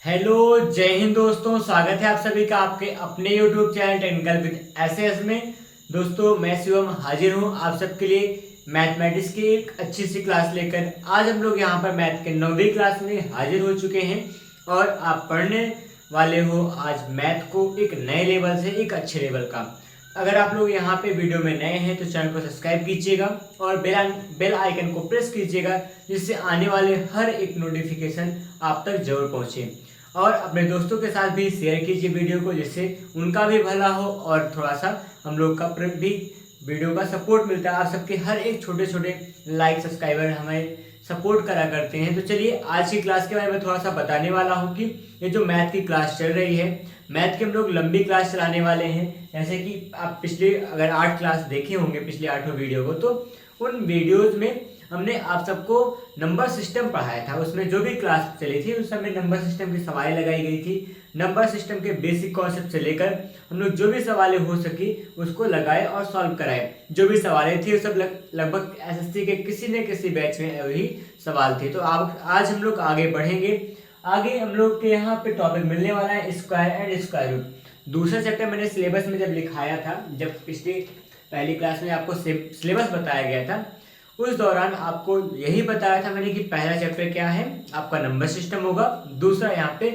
Hello, जय हिंद दोस्तों। स्वागत है आप सभी का आपके अपने YouTube channel technical with SS में। दोस्तों, मैं शिवम हाजिर हूं आप सबके लिए मैथमेटिक्स की एक अच्छी सी क्लास लेकर। आज हम लोग यहां पर मैथ के 9वीं क्लास में हाजिर हो चुके हैं और आप पढ़ने वाले हो आज मैथ को एक नए लेवल से एक अच्छे लेवल का। अगर आप लोग यहाँ पे वीडियो में नए हैं तो चैनल को सब्सक्राइब कीजिएगा और बेल आइकन को प्रेस कीजिएगा, जिससे आने वाले हर एक नोटिफिकेशन आप तक जरूर पहुँचे। और अपने दोस्तों के साथ भी शेयर कीजिए वीडियो को, जिससे उनका भी भला हो और थोड़ा सा हम लोग का भी वीडियो का सपोर्ट मिलता है। आप सबके हर एक छोटे छोटे लाइक सब्सक्राइबर हमें सपोर्ट करा करते हैं। तो चलिए आज की क्लास के बारे में थोड़ा सा बताने वाला हूँ कि ये जो मैथ की क्लास चल रही है, मैथ की हम लोग लंबी क्लास चलाने वाले हैं। जैसे कि आप पिछले अगर 8 क्लास देखे होंगे, पिछले 8 वीडियो को, तो उन वीडियोज में हमने आप सबको नंबर सिस्टम पढ़ाया था। उसमें जो भी क्लास चली थी उस समय नंबर सिस्टम की सवाल लगाई गई थी। नंबर सिस्टम के बेसिक कॉन्सेप्ट से लेकर हम लोग जो भी सवालें हो सकी उसको लगाए और सॉल्व कराए। जो भी सवालें थी वो सब लगभग एसएससी के किसी न किसी बैच में वही सवाल थे। तो आज हम लोग आगे बढ़ेंगे। आगे हम लोग के यहाँ पे टॉपिक मिलने वाला है स्क्वायर एंड स्क्वायर रूट। दूसरा चैप्टर मैंने सिलेबस में जब लिखाया था, जब पिछली पहली क्लास में आपको सिलेबस बताया गया था, उस दौरान आपको यही बताया था मैंने कि पहला चैप्टर क्या है, आपका नंबर सिस्टम होगा। दूसरा यहाँ पे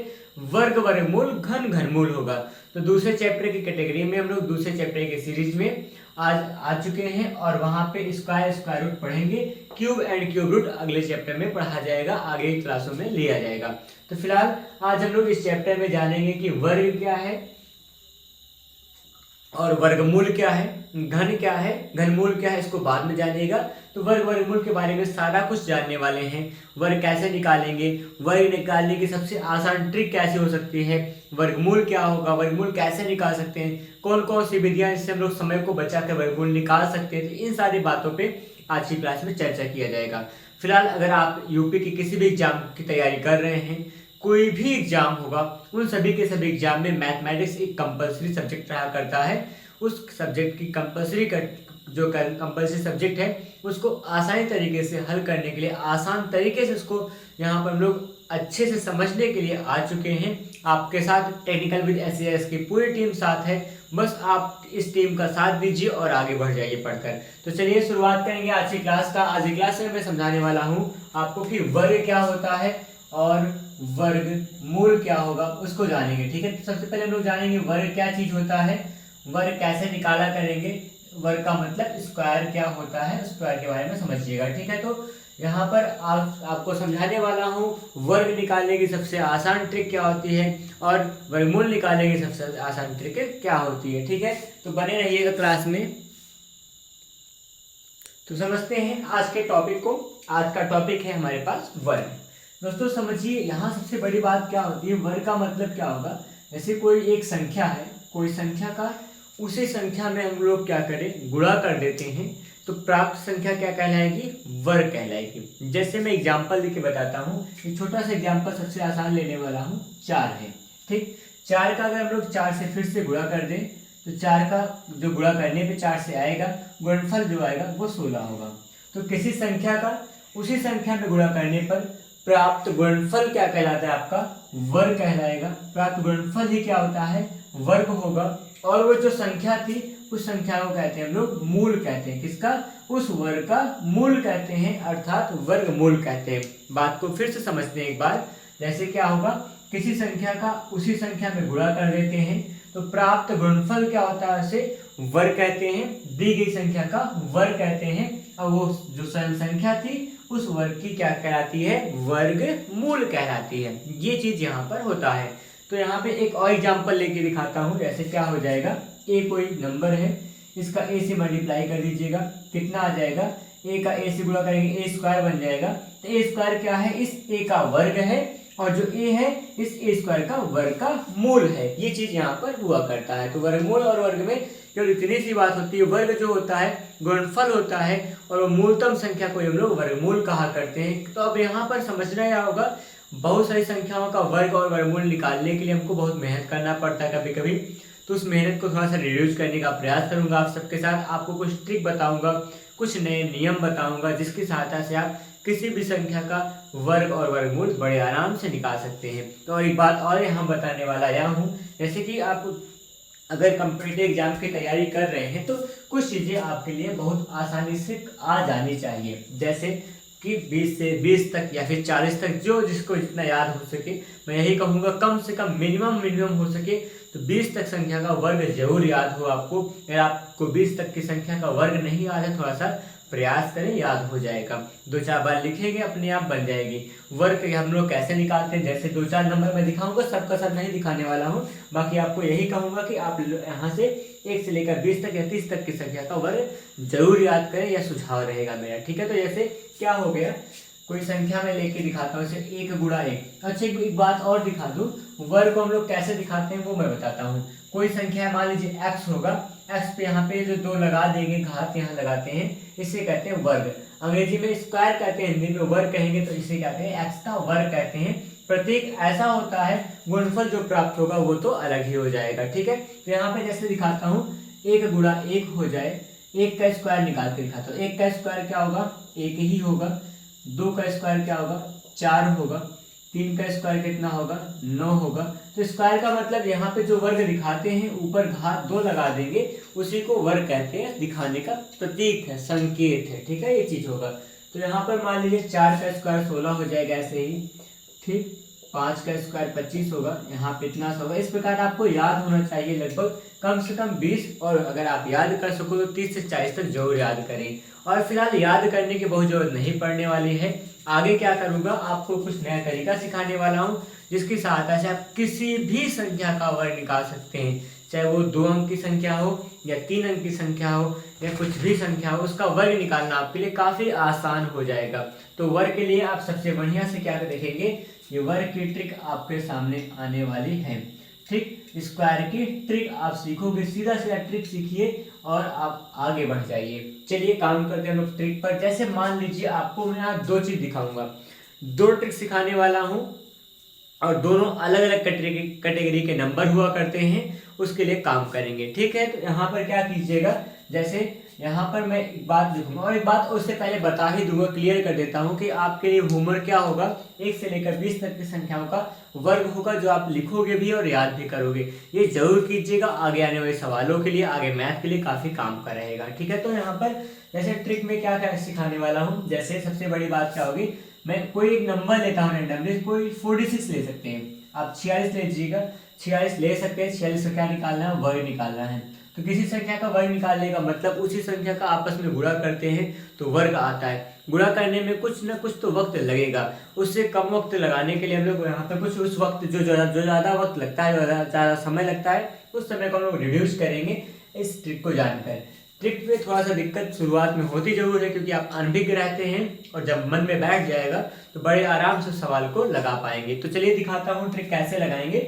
वर्ग वर्गमूल घन घनमूल होगा। तो दूसरे चैप्टर की कैटेगरी में हम लोग दूसरे चैप्टर के सीरीज में आज आ चुके हैं और वहाँ पे स्क्वायर स्क्वायर रूट पढ़ेंगे। क्यूब एंड क्यूब रूट अगले चैप्टर में पढ़ा जाएगा, आगे क्लासों में लिया जाएगा। तो फिलहाल आज हम लोग इस चैप्टर में जानेंगे कि वर्ग क्या है और वर्गमूल क्या है, घन क्या है, घनमूल क्या है, इसको बाद में जानिएगा। तो वर्ग वर्गमूल के बारे में सारा कुछ जानने वाले हैं। वर्ग कैसे निकालेंगे, वर्ग निकालने की सबसे आसान ट्रिक कैसे हो सकती है, वर्गमूल क्या होगा, वर्गमूल कैसे निकाल सकते हैं, कौन कौन सी विधियां इससे हम लोग समय को बचाकर वर्गमूल निकाल सकते हैं। तो इन सारी बातों पे आज की क्लास में चर्चा किया जाएगा। फिलहाल अगर आप यूपी की किसी भी एग्जाम की तैयारी कर रहे हैं, कोई भी एग्जाम होगा, उन सभी के सभी एग्जाम में मैथमेटिक्स एक कंपलसरी सब्जेक्ट रहा करता है। उस सब्जेक्ट की जो कंपलसरी सब्जेक्ट है उसको आसानी तरीके से हल करने के लिए, आसान तरीके से उसको यहाँ पर हम लोग अच्छे से समझने के लिए आ चुके हैं। आपके साथ टेक्निकल विद एसएस की पूरी टीम साथ है। बस आप इस टीम का साथ दीजिए और आगे बढ़ जाइए पढ़कर। तो चलिए शुरुआत करेंगे आज की क्लास का। आज की क्लास में मैं समझाने वाला हूँ आपको कि वर्ग क्या होता है और वर्गमूल क्या होगा, उसको जानेंगे। ठीक है, तो सबसे पहले हम लोग जानेंगे वर्ग क्या चीज होता है, वर्ग कैसे निकाला करेंगे, वर्ग का मतलब स्क्वायर क्या होता है, स्क्वायर के बारे में समझिएगा। ठीक है, तो यहाँ पर आपको समझाने वाला हूँ वर्ग निकालने की सबसे आसान ट्रिक क्या होती है और वर्गमूल निकालने की सबसे आसान ट्रिक क्या होती है। ठीक है, तो बने रहिएगा क्लास में। तो समझते हैं आज के टॉपिक को। आज का टॉपिक है हमारे पास वर्ग। दोस्तों समझिए, यहाँ सबसे बड़ी बात क्या होती है, वर्ग का मतलब क्या होगा। जैसे कोई एक संख्या है, कोई संख्या का उसी संख्या में हम लोग क्या करें, गुणा कर देते हैं, तो प्राप्त संख्या क्या कहलाएगी, वर्ग कहलाएगी। जैसे मैं एग्जाम्पल देके बताता हूँ, एक छोटा सा एग्जाम्पल सबसे आसान लेने वाला हूँ। 4 है, ठीक। 4 का अगर हम लोग 4 से फिर से गुणा कर दें तो 4 का जो गुणा करने पे 4 से आएगा, गुणनफल जो आएगा वो 16 होगा। तो किसी संख्या का उसी संख्या में गुणा करने पर प्राप्त गुणनफल क्या कहलाता है, आपका वर्ग कहलाएगा। प्राप्त गुणनफल ही क्या होता है, वर्ग होगा। और वो जो संख्या थी उस संख्या को कहते हैं हम लोग मूल कहते हैं। किसका, उस वर्ग का मूल कहते हैं, अर्थात वर्गमूल कहते हैं। बात को फिर से समझते हैं एक बार। जैसे क्या होगा, किसी संख्या का उसी संख्या में गुणा कर देते हैं तो प्राप्त गुणनफल क्या होता है, उसे वर्ग कहते हैं। दी गई संख्या का वर्ग कहते हैं और वो जो संख्या थी उस वर्ग की क्या कहलाती है, वर्गमूल कहलाती है। ये चीज यहाँ पर होता है। तो यहाँ पे एक और एग्जांपल लेके दिखाता हूँ। जैसे क्या हो जाएगा, ए कोई नंबर है, इसका ए से मल्टीप्लाई कर दीजिएगा, कितना आ जाएगा, ए का ए से गुणा करेंगे ए स्क्वायर बन जाएगा। तो ए स्क्वायर क्या है, इस ए का वर्ग है और जो ए है इस ए स्क्वायर का वर्ग का मूल है। ये चीज यहाँ पर हुआ करता है। तो वर्गमूल और वर्ग में केवल इतनी सी बात होती है, वर्ग जो होता है गुणनफल होता है और वो मूलतम संख्या को हम लोग वर्गमूल कहा करते हैं। तो अब यहाँ पर समझना क्या होगा, बहुत सारी संख्याओं का वर्ग और वर्गमूल निकालने के लिए हमको बहुत मेहनत करना पड़ता है कभी कभी। तो उस मेहनत को थोड़ा सा रिड्यूस करने का प्रयास करूंगा आप सबके साथ। आपको कुछ ट्रिक बताऊंगा, कुछ नए नियम बताऊंगा, जिसकी सहायता से आप किसी भी संख्या का वर्ग और वर्गमूल बड़े आराम से निकाल सकते हैं। तो और एक बात और यहाँ बताने वाला आया हूँ, जैसे कि आप अगर कॉम्पिटिटिव एग्जाम की तैयारी कर रहे हैं तो कुछ चीज़ें आपके लिए बहुत आसानी से आ जानी चाहिए, जैसे कि 20 से 20 तक या फिर 40 तक, जो जिसको जितना याद हो सके। मैं यही कहूँगा कम से कम मिनिमम हो सके तो 20 तक संख्या का वर्ग जरूर याद हो आपको। अगर आपको 20 तक की संख्या का वर्ग नहीं याद है, थोड़ा सा प्रयास करें, याद हो जाएगा। 2-4 बार लिखेंगे अपने आप बन जाएगी। वर्ग हम लोग कैसे निकालते हैं, जैसे 2-4 नंबर मैं दिखाऊंगा, सबका सब नहीं दिखाने वाला हूँ। बाकी आपको यही कहूँगा कि आप यहाँ से 1 से लेकर 20 तक या 30 तक की संख्या का वर्ग जरूर याद करें, यह सुझाव रहेगा मेरा, ठीक है। तो जैसे क्या हो गया, कोई संख्या में लेके दिखाता हूँ, जैसे 1 गुणा 1। अच्छा एक बात और दिखा दूँ, वर्ग को हम लोग कैसे दिखाते हैं वो मैं बताता हूँ। कोई संख्या मान लीजिए x होगा, x पे यहाँ पे जो 2 लगा देंगे, घात यहाँ लगाते हैं, इसे कहते हैं वर्ग। अंग्रेजी में स्क्वायर कहते हैं, हिंदी में वर्ग कहेंगे तो इसे कहते हैं x का वर्ग कहते हैं। प्रतीक ऐसा होता है, गुणनफल जो प्राप्त होगा वो तो अलग ही हो जाएगा, ठीक है। तो यहाँ पे जैसे दिखाता हूँ, 1 गुणा 1 हो जाए, 1 का स्क्वायर निकाल के दिखाता हूँ। 1 का स्क्वायर क्या होगा, 1 ही होगा। 2 का स्क्वायर क्या होगा, 4 होगा। 3 का स्क्वायर कितना होगा, 9 होगा। तो स्क्वायर का मतलब यहाँ पे जो वर्ग दिखाते हैं, ऊपर घात 2 लगा देंगे, उसी को वर्ग कहते हैं, दिखाने का प्रतीक है, संकेत है, ठीक है, ये चीज होगा। तो यहाँ पर मान लीजिए 4 का स्क्वायर 16 हो जाएगा ऐसे ही, ठीक। 5 का स्क्वायर 25 होगा, यहाँ पे इतना होगा। इस प्रकार आपको याद होना चाहिए लगभग कम से कम 20, और अगर आप याद कर सको तो 30 से 40 तक जरूर याद करें। और फिलहाल याद करने की बहुत जरूरत नहीं पड़ने वाली है। आगे क्या करूँगा, आपको कुछ नया तरीका सिखाने वाला हूँ, जिसकी सहायता से आप किसी भी संख्या का वर्ग निकाल सकते हैं, चाहे वो 2 अंक की संख्या हो या 3 अंक की संख्या हो या कुछ भी संख्या हो, उसका वर्ग निकालना आपके लिए काफ़ी आसान हो जाएगा। तो वर्ग के लिए आप सबसे बढ़िया से क्या देखेंगे, ये वर्ग की ट्रिक आपके सामने आने वाली है, ठीक। स्क्वायर की ट्रिक आप सीखोगे, सीधा सीधा ट्रिक सीखिए और आप आगे बढ़ जाइए। चलिए काम करते हैं लोग ट्रिक पर। जैसे मान लीजिए आपको मैं यहाँ 2 चीज दिखाऊंगा, 2 ट्रिक सिखाने वाला हूँ, और दोनों अलग अलग कैटेगरी के नंबर हुआ करते हैं, उसके लिए काम करेंगे, ठीक है। तो यहाँ पर क्या कीजिएगा, जैसे यहाँ पर मैं एक बात लिखूंगा, और एक बात उससे पहले बता ही दूंगा, क्लियर कर देता हूँ कि आपके लिए होमवर्क क्या होगा, 1 से लेकर 20 तक की संख्याओं का वर्ग होगा, जो आप लिखोगे भी और याद भी करोगे। ये जरूर कीजिएगा, आगे आने वाले सवालों के लिए, आगे मैथ के लिए काफी काम का रहेगा, ठीक है। तो यहाँ पर जैसे ट्रिक में क्या क्या सिखाने वाला हूँ, जैसे सबसे बड़ी बात क्या होगी, मैं कोई एक नंबर लेता हूँ रैंडमली, कोई 46 ले सकते हैं आप, 46 ले लीजिएगा, 46 ले सकते हैं। 46 का क्या निकालना है, वर्ग निकालना है। तो किसी संख्या का वर्ग निकालने का मतलब उसी संख्या का आपस में गुणा करते हैं तो वर्ग आता है। गुणा करने में कुछ ना कुछ तो वक्त लगेगा, उससे कम वक्त लगाने के लिए हम लोग यहाँ पर कुछ उस वक्त जो ज़्यादा वक्त लगता है, जो ज़्यादा समय लगता है, उस समय को हम लोग रिड्यूस करेंगे इस ट्रिक को जानकर। ट्रिक में थोड़ा सा दिक्कत शुरुआत में होती जरूर है, क्योंकि आप अनभिज्ञ रहते हैं, और जब मन में बैठ जाएगा तो बड़े आराम से सवाल को लगा पाएंगे। तो चलिए दिखाता हूँ ट्रिक कैसे लगाएंगे।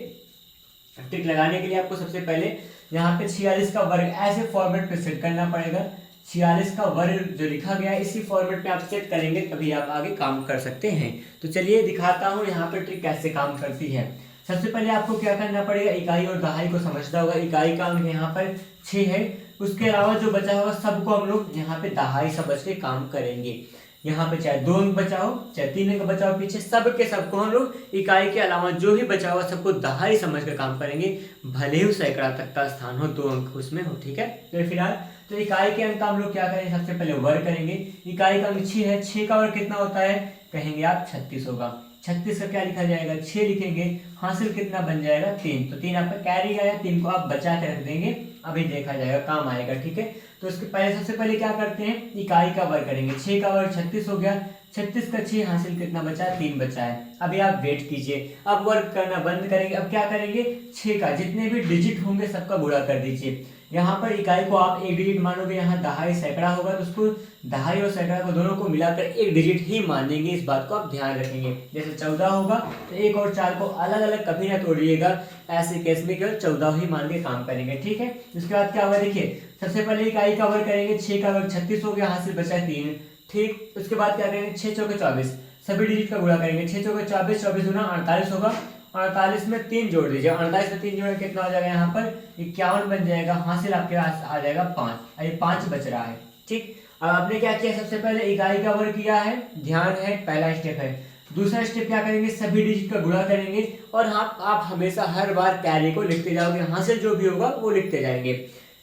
ट्रिक लगाने के लिए आपको सबसे पहले यहाँ पे 46 का वर्ग ऐसे फॉर्मेट पे सेट करना पड़ेगा। 46 का वर्ग जो लिखा गया है इसी फॉर्मेट पे आप सेट करेंगे, तभी आप आगे काम कर सकते हैं। तो चलिए दिखाता हूँ यहाँ पे ट्रिक कैसे काम करती है। सबसे पहले आपको क्या करना पड़ेगा, इकाई और दहाई को समझना होगा। इकाई का अंक यहाँ पर 6 है, उसके अलावा जो बचा होगा सबको हम लोग यहाँ पे दहाई समझ के काम करेंगे। यहाँ पे चाहे 2 अंक बचाओ चाहे 3 अंक बचाओ, पीछे सबके सबको हम लोग इकाई के अलावा जो भी बचा हुआ सबको दहाई समझ कर काम करेंगे, भले ही सैकड़ा तक का स्थान हो, 2 अंक उसमें हो, ठीक है। तो फिलहाल तो इकाई के अंक का हम लोग क्या करेंगे, सबसे पहले वर्ग करेंगे। इकाई का अंक 6 है, 6 का वर्ग कितना होता है, कहेंगे आप 36 होगा। 36 का क्या लिखा जाएगा, 6 लिखेंगे, हासिल कितना बन जाएगा 3। तो 3 आपका कैरी आया, 3 को आप बचा के रख देंगे, अभी देखा जाएगा काम आएगा, ठीक है। तो इसके पहले सबसे पहले क्या करते हैं, इकाई का वर्ग करेंगे। 6 का वर्ग 36 हो गया, 36 का 6 हासिल कितना बचा है, 3 बचा है। अभी आप वेट कीजिए, अब वर्ग करना बंद करेंगे। अब क्या करेंगे, 6 का जितने भी डिजिट होंगे सबका गुणा कर दीजिए। यहाँ पर इकाई को आप 1 डिजिट मानोगे, यहाँ दहाई सैकड़ा होगा तो उसको दहाई और सैकड़ा को दोनों को मिलाकर 1 डिजिट ही मानेंगे, इस बात को आप ध्यान रखेंगे। जैसे 14 होगा तो 1 और 4 को अलग अलग कभी ना तोड़िएगा, ऐसे केस में केवल 14 ही मान के काम करेंगे, ठीक है। उसके बाद क्या होगा, देखिए सबसे पहले इकाई का वर्ग करेंगे। 6 का वर्ग 36 हो गया, हासिल बचा 3, ठीक। उसके बाद क्या करेंगे, 6 चौके 24, सभी डिजिट का गुणा करेंगे। 6 चौके 24, 24 गुना 48 होगा, 48 में 3 जोड़ दीजिए, 48 में 3 जोड़ कितना हो जाएगा, यहाँ पर 51 बन जाएगा। हासिल आपके पास आ जाएगा 5, अभी 5 बच रहा है, ठीक। अब आपने क्या किया, सबसे पहले इकाई का वर्ग किया है, ध्यान है, पहला स्टेप है। दूसरा स्टेप क्या करेंगे, सभी डिजिट का गुणा करेंगे और आप हमेशा हर बार कैरी को लिखते जाओगे, यहाँ से जो भी होगा वो लिखते जाएंगे।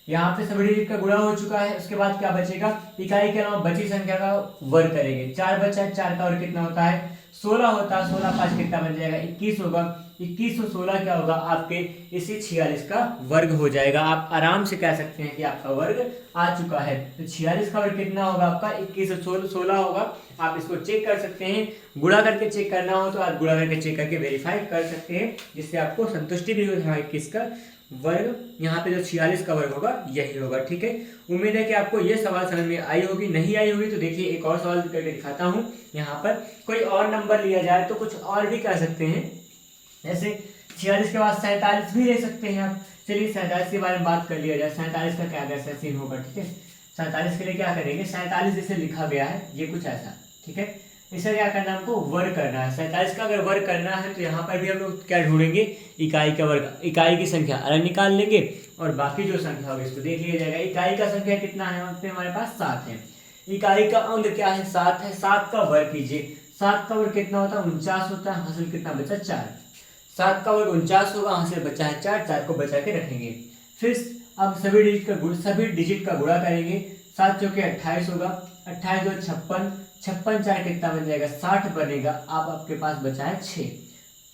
यहाँ पे सभी डिजिट का गुणा हो चुका है। उसके बाद क्या बचेगा, इकाई के अलावा बची संख्या का वर्ग करेंगे। 4 बचा है, 4 का वर्ग कितना होता है, 16 होता है। 16 5 कितना बन जाएगा, 21 होगा। 21 और 16 क्या होगा आपके, इसी 46 का वर्ग हो जाएगा। आप आराम से कह सकते हैं कि आपका वर्ग आ चुका है। तो 46 का वर्ग कितना होगा आपका, 21 और 16 होगा। आप इसको चेक कर सकते हैं, गुणा करके चेक करना हो तो आप गुणा करके चेक करके वेरीफाई कर सकते हैं, जिससे आपको संतुष्टि भी हो जाए। 21 का वर्ग, यहाँ पे जो 46 का वर्ग होगा यही होगा। ठीक है, उम्मीद है कि आपको ये सवाल समझ में आई होगी। नहीं आई होगी तो देखिए एक और सवाल करके दिखाता हूँ। यहाँ पर कोई और नंबर लिया जाए तो कुछ और भी कर सकते हैं, जैसे 46 के बाद 47 भी ले सकते हैं आप। चलिए 47 के बारे में बात कर लिया जाए। 47 का क्या कैसा सीन होगा, ठीक है। 47 के लिए क्या करेंगे, 47 जैसे लिखा गया है ये कुछ ऐसा, ठीक है। इसे क्या करना है, हमको वर्ग करना है। 47 का अगर वर्ग करना है तो यहाँ पर भी हम लोग क्या ढूंढेंगे, इकाई का वर्ग, इकाई की संख्या अलग निकाल लेंगे और बाकी जो संख्या होगी इसको देख लिया जाएगा। इकाई का संख्या कितना है, वहाँ पे हमारे पास 7 है। इकाई का अंक क्या है, 7 है। 7 का वर्ग कीजिए। 7 का वर्ग कितना होता है, 49 होता है। हासिल कितना बचा, 4। 7 का वर्ग 49 होगा, हासिल बचा है 4। 4 को बचा के रखेंगे। फिर अब सभी डिजिट का गुणा करेंगे। 7 चौके 28 होगा। 28 दो 56, 56 4 कितना बन जाएगा, 60 बनेगा। अब आपके पास बचा है 6।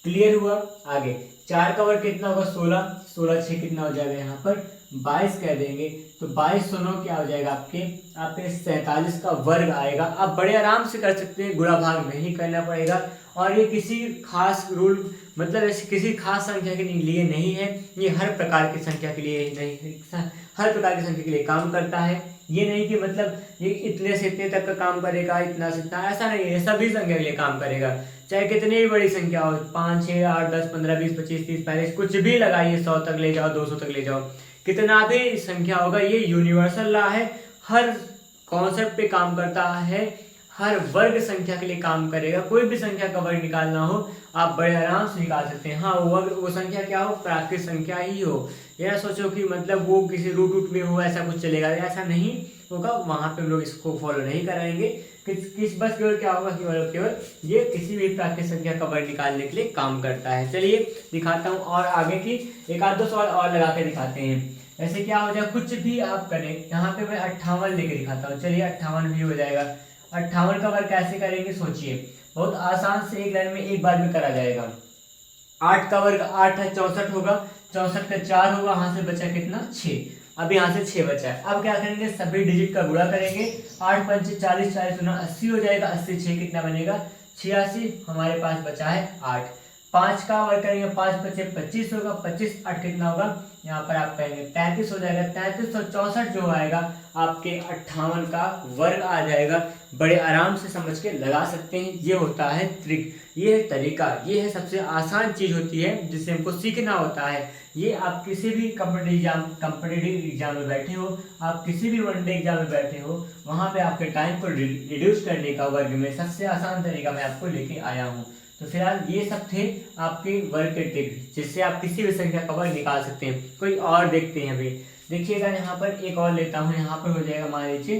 क्लियर हुआ। आगे 4 का वर्ग कितना होगा, 16। 16 6 कितना हो जाएगा, यहाँ पर 22 कह देंगे। तो 22 9 क्या हो जाएगा आपके 47 का वर्ग आएगा। आप बड़े आराम से कर सकते हैं, गुणा भाग नहीं करना पड़ेगा। और ये किसी खास रूल, मतलब ऐसे किसी खास संख्या के लिए नहीं है, ये हर प्रकार की संख्या के लिए नहीं है, हर प्रकार की संख्या के लिए काम करता है। ये नहीं कि मतलब ये इतने से इतने तक का काम करेगा, इतना से इतना, ऐसा नहीं है। सभी संख्या के लिए काम करेगा, चाहे कितनी भी बड़ी संख्या हो, 5 6 8 10 15 20 25 30 45 कुछ भी लगाइए, 100 तक ले जाओ, 200 तक ले जाओ, कितना भी संख्या होगा। ये यूनिवर्सल लॉ है, हर कॉन्सेप्ट पे काम करता है, हर वर्ग संख्या के लिए काम करेगा। कोई भी संख्या का वर्ग निकालना हो आप बड़े आराम से निकाल सकते हैं। हाँ, वो संख्या क्या हो, प्राकृतिक संख्या ही हो। यह सोचो कि मतलब वो किसी रूट में हो, ऐसा कुछ चलेगा, ऐसा नहीं होगा। वहां पे हम लोग इसको फॉलो नहीं कराएंगे। किस बस केवल क्या होगा, केवल ये किसी भी प्राकृतिक संख्या का वर्ग निकालने के लिए काम करता है। चलिए दिखाता हूँ और आगे की एक आध दो सवाल और लगा के दिखाते हैं। ऐसे क्या हो जाए, कुछ भी आप करें। यहाँ पे मैं 58 लेके दिखाता हूँ। चलिए 58 भी हो जाएगा। 58 का वर्ग कैसे करेंगे, सोचिए, बहुत आसान से एक लाइन में एक बार में करा जाएगा। 8 का वर्ग 8 है, 64 होगा। 64 का 4 होगा, यहाँ से बचा कितना, 6। अब यहाँ से 6 बचा है। अब क्या करेंगे, सभी डिजिट का गुणा करेंगे। 8 पंचे 40, 40 गुना 80 हो जाएगा। 80 6 कितना बनेगा, 86। हमारे पास बचा है 8। 5 का वर्ग करेंगे, 5 बचे 25 होगा। 25 8 कितना होगा, यहाँ पर आप कहेंगे 33 हो जाएगा। 33 और 64 जो आएगा आपके 58 का वर्ग आ जाएगा। बड़े आराम से समझ के लगा सकते हैं। ये होता है ट्रिक, ये है तरीका, ये है सबसे आसान चीज होती है जिससे हमको सीखना होता है। ये आप किसी भी कॉम्पिटिटिव एग्जाम में बैठे हो, आप किसी भी वनडे एग्जाम में बैठे हो, वहाँ पे आपके टाइम को रिड्यूस करने का वर्ग में सबसे आसान तरीका मैं आपको लेके आया हूँ। तो फिलहाल ये सब थे आपके वर्ग के ट्रिक, जिससे आप किसी भी संख्या का वर्ग निकाल सकते हैं। कोई और देखते हैं। अभी देखिएगा, यहाँ पर एक और लेता हूँ। यहाँ पर हो जाएगा, मान लीजिए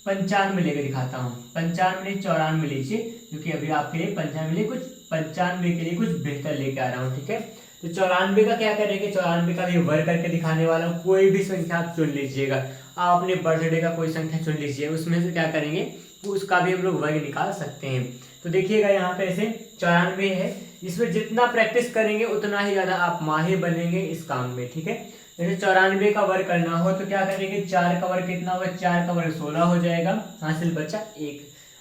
95 लेकर दिखाता हूँ। 95 नहीं 94 लीजिए, क्योंकि अभी आपके लिए 95 के लिए कुछ बेहतर लेके आ रहा हूँ। ठीक है, तो 94 का क्या करेंगे, 94 का भी वर्ग करके दिखाने वाला हूँ। कोई भी संख्या आप चुन लीजिएगा, आप अपने बर्थडे का कोई संख्या चुन लीजिए, उसमें से क्या करेंगे, उसका भी हम लोग वर्ग निकाल सकते हैं। तो देखिएगा यहाँ पे ऐसे 94 है। इसमें जितना प्रैक्टिस करेंगे उतना ही ज्यादा आप माहिर बनेंगे इस काम में। ठीक है, जैसे 94 का वर्ग करना हो तो क्या करेंगे, 4 का वर्ग कितना होगा, 4 का वर्ग 16 हो जाएगा। हासिल बचा 1।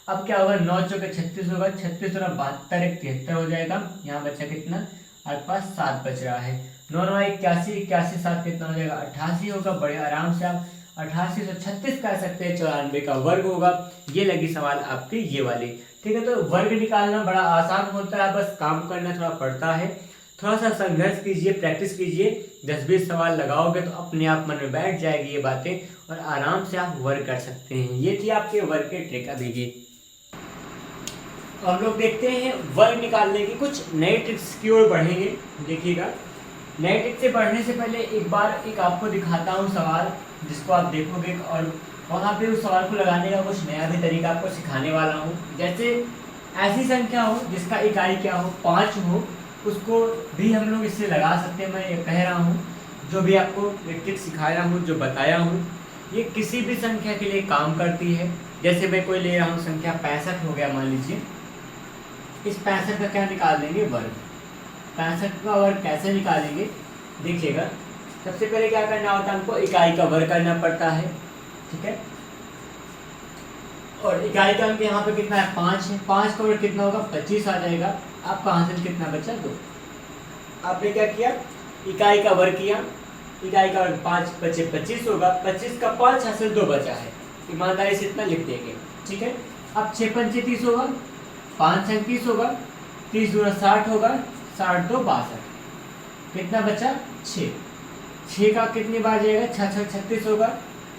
अब क्या होगा, 9 चौके 36 होगा। 36 और 72 1 73 हो जाएगा। यहाँ बचा कितना, आपके पास 7 बच रहा है। 9 9 81, 81 7 कितना हो जाएगा, 88 होगा। बड़े आराम से आप 88 से 36 कह सकते हैं, 94 का वर्ग होगा। ये लगी सवाल आपकी ये वाली। ठीक है, तो वर्ग निकालना बड़ा आसान होता है, बस काम करना थोड़ा पड़ता है। थोड़ा सा संघर्ष कीजिए, प्रैक्टिस कीजिए, 10-20 सवाल लगाओगे तो अपने आप मन में बैठ जाएगी ये बातें और आराम से आप वर्ग कर सकते हैं। ये थी आपके वर्ग के ट्रिक। अभी की हम लोग देखते हैं वर्ग निकालने की कुछ नए ट्रिक्स की ओर बढ़ेंगे। देखिएगा, नए ट्रिक से बढ़ने से पहले एक बार आपको दिखाता हूँ सवाल, जिसको आप देखोगे और वहाँ पे उस सवाल को लगाने का कुछ नया भी तरीका आपको सिखाने वाला हूँ। जैसे ऐसी संख्या हो जिसका इकाई क्या हो 5 हो, उसको भी हम लोग इससे लगा सकते हैं। मैं ये कह रहा हूँ, जो भी आपको ट्रिक सिखाया हूँ, जो बताया हूँ, ये किसी भी संख्या के लिए काम करती है। जैसे मैं कोई ले रहा हूँ संख्या 65 हो गया मान लीजिए, इस 65 का क्या निकाल देंगे, वर्ग। 65 का वर्ग कैसे निकालेंगे देखिएगा। सबसे पहले क्या करना होता है, हमको इकाई का वर्ग करना पड़ता है, ठीक है। और इकाई का अंक यहाँ पे कितना है, 5 है। 5 का वर्ग कितना होगा, 25 आ जाएगा। आपका हासिल कितना बचा, 2। आपने क्या किया, इकाई का वर्ग किया, इकाई का वर्ग 5 बचे 25 होगा, 25 का 5 हासिल 2 बचा है। ईमानदारी से इतना लिख देंगे, ठीक है। अब 6 पंचे 30 होगा, 5 अंक 30 होगा, 30 दूना 60 होगा, 60 2 62, कितना बचा, 6। 6 का कितनी बार जाएगा, 6 6 36 होगा,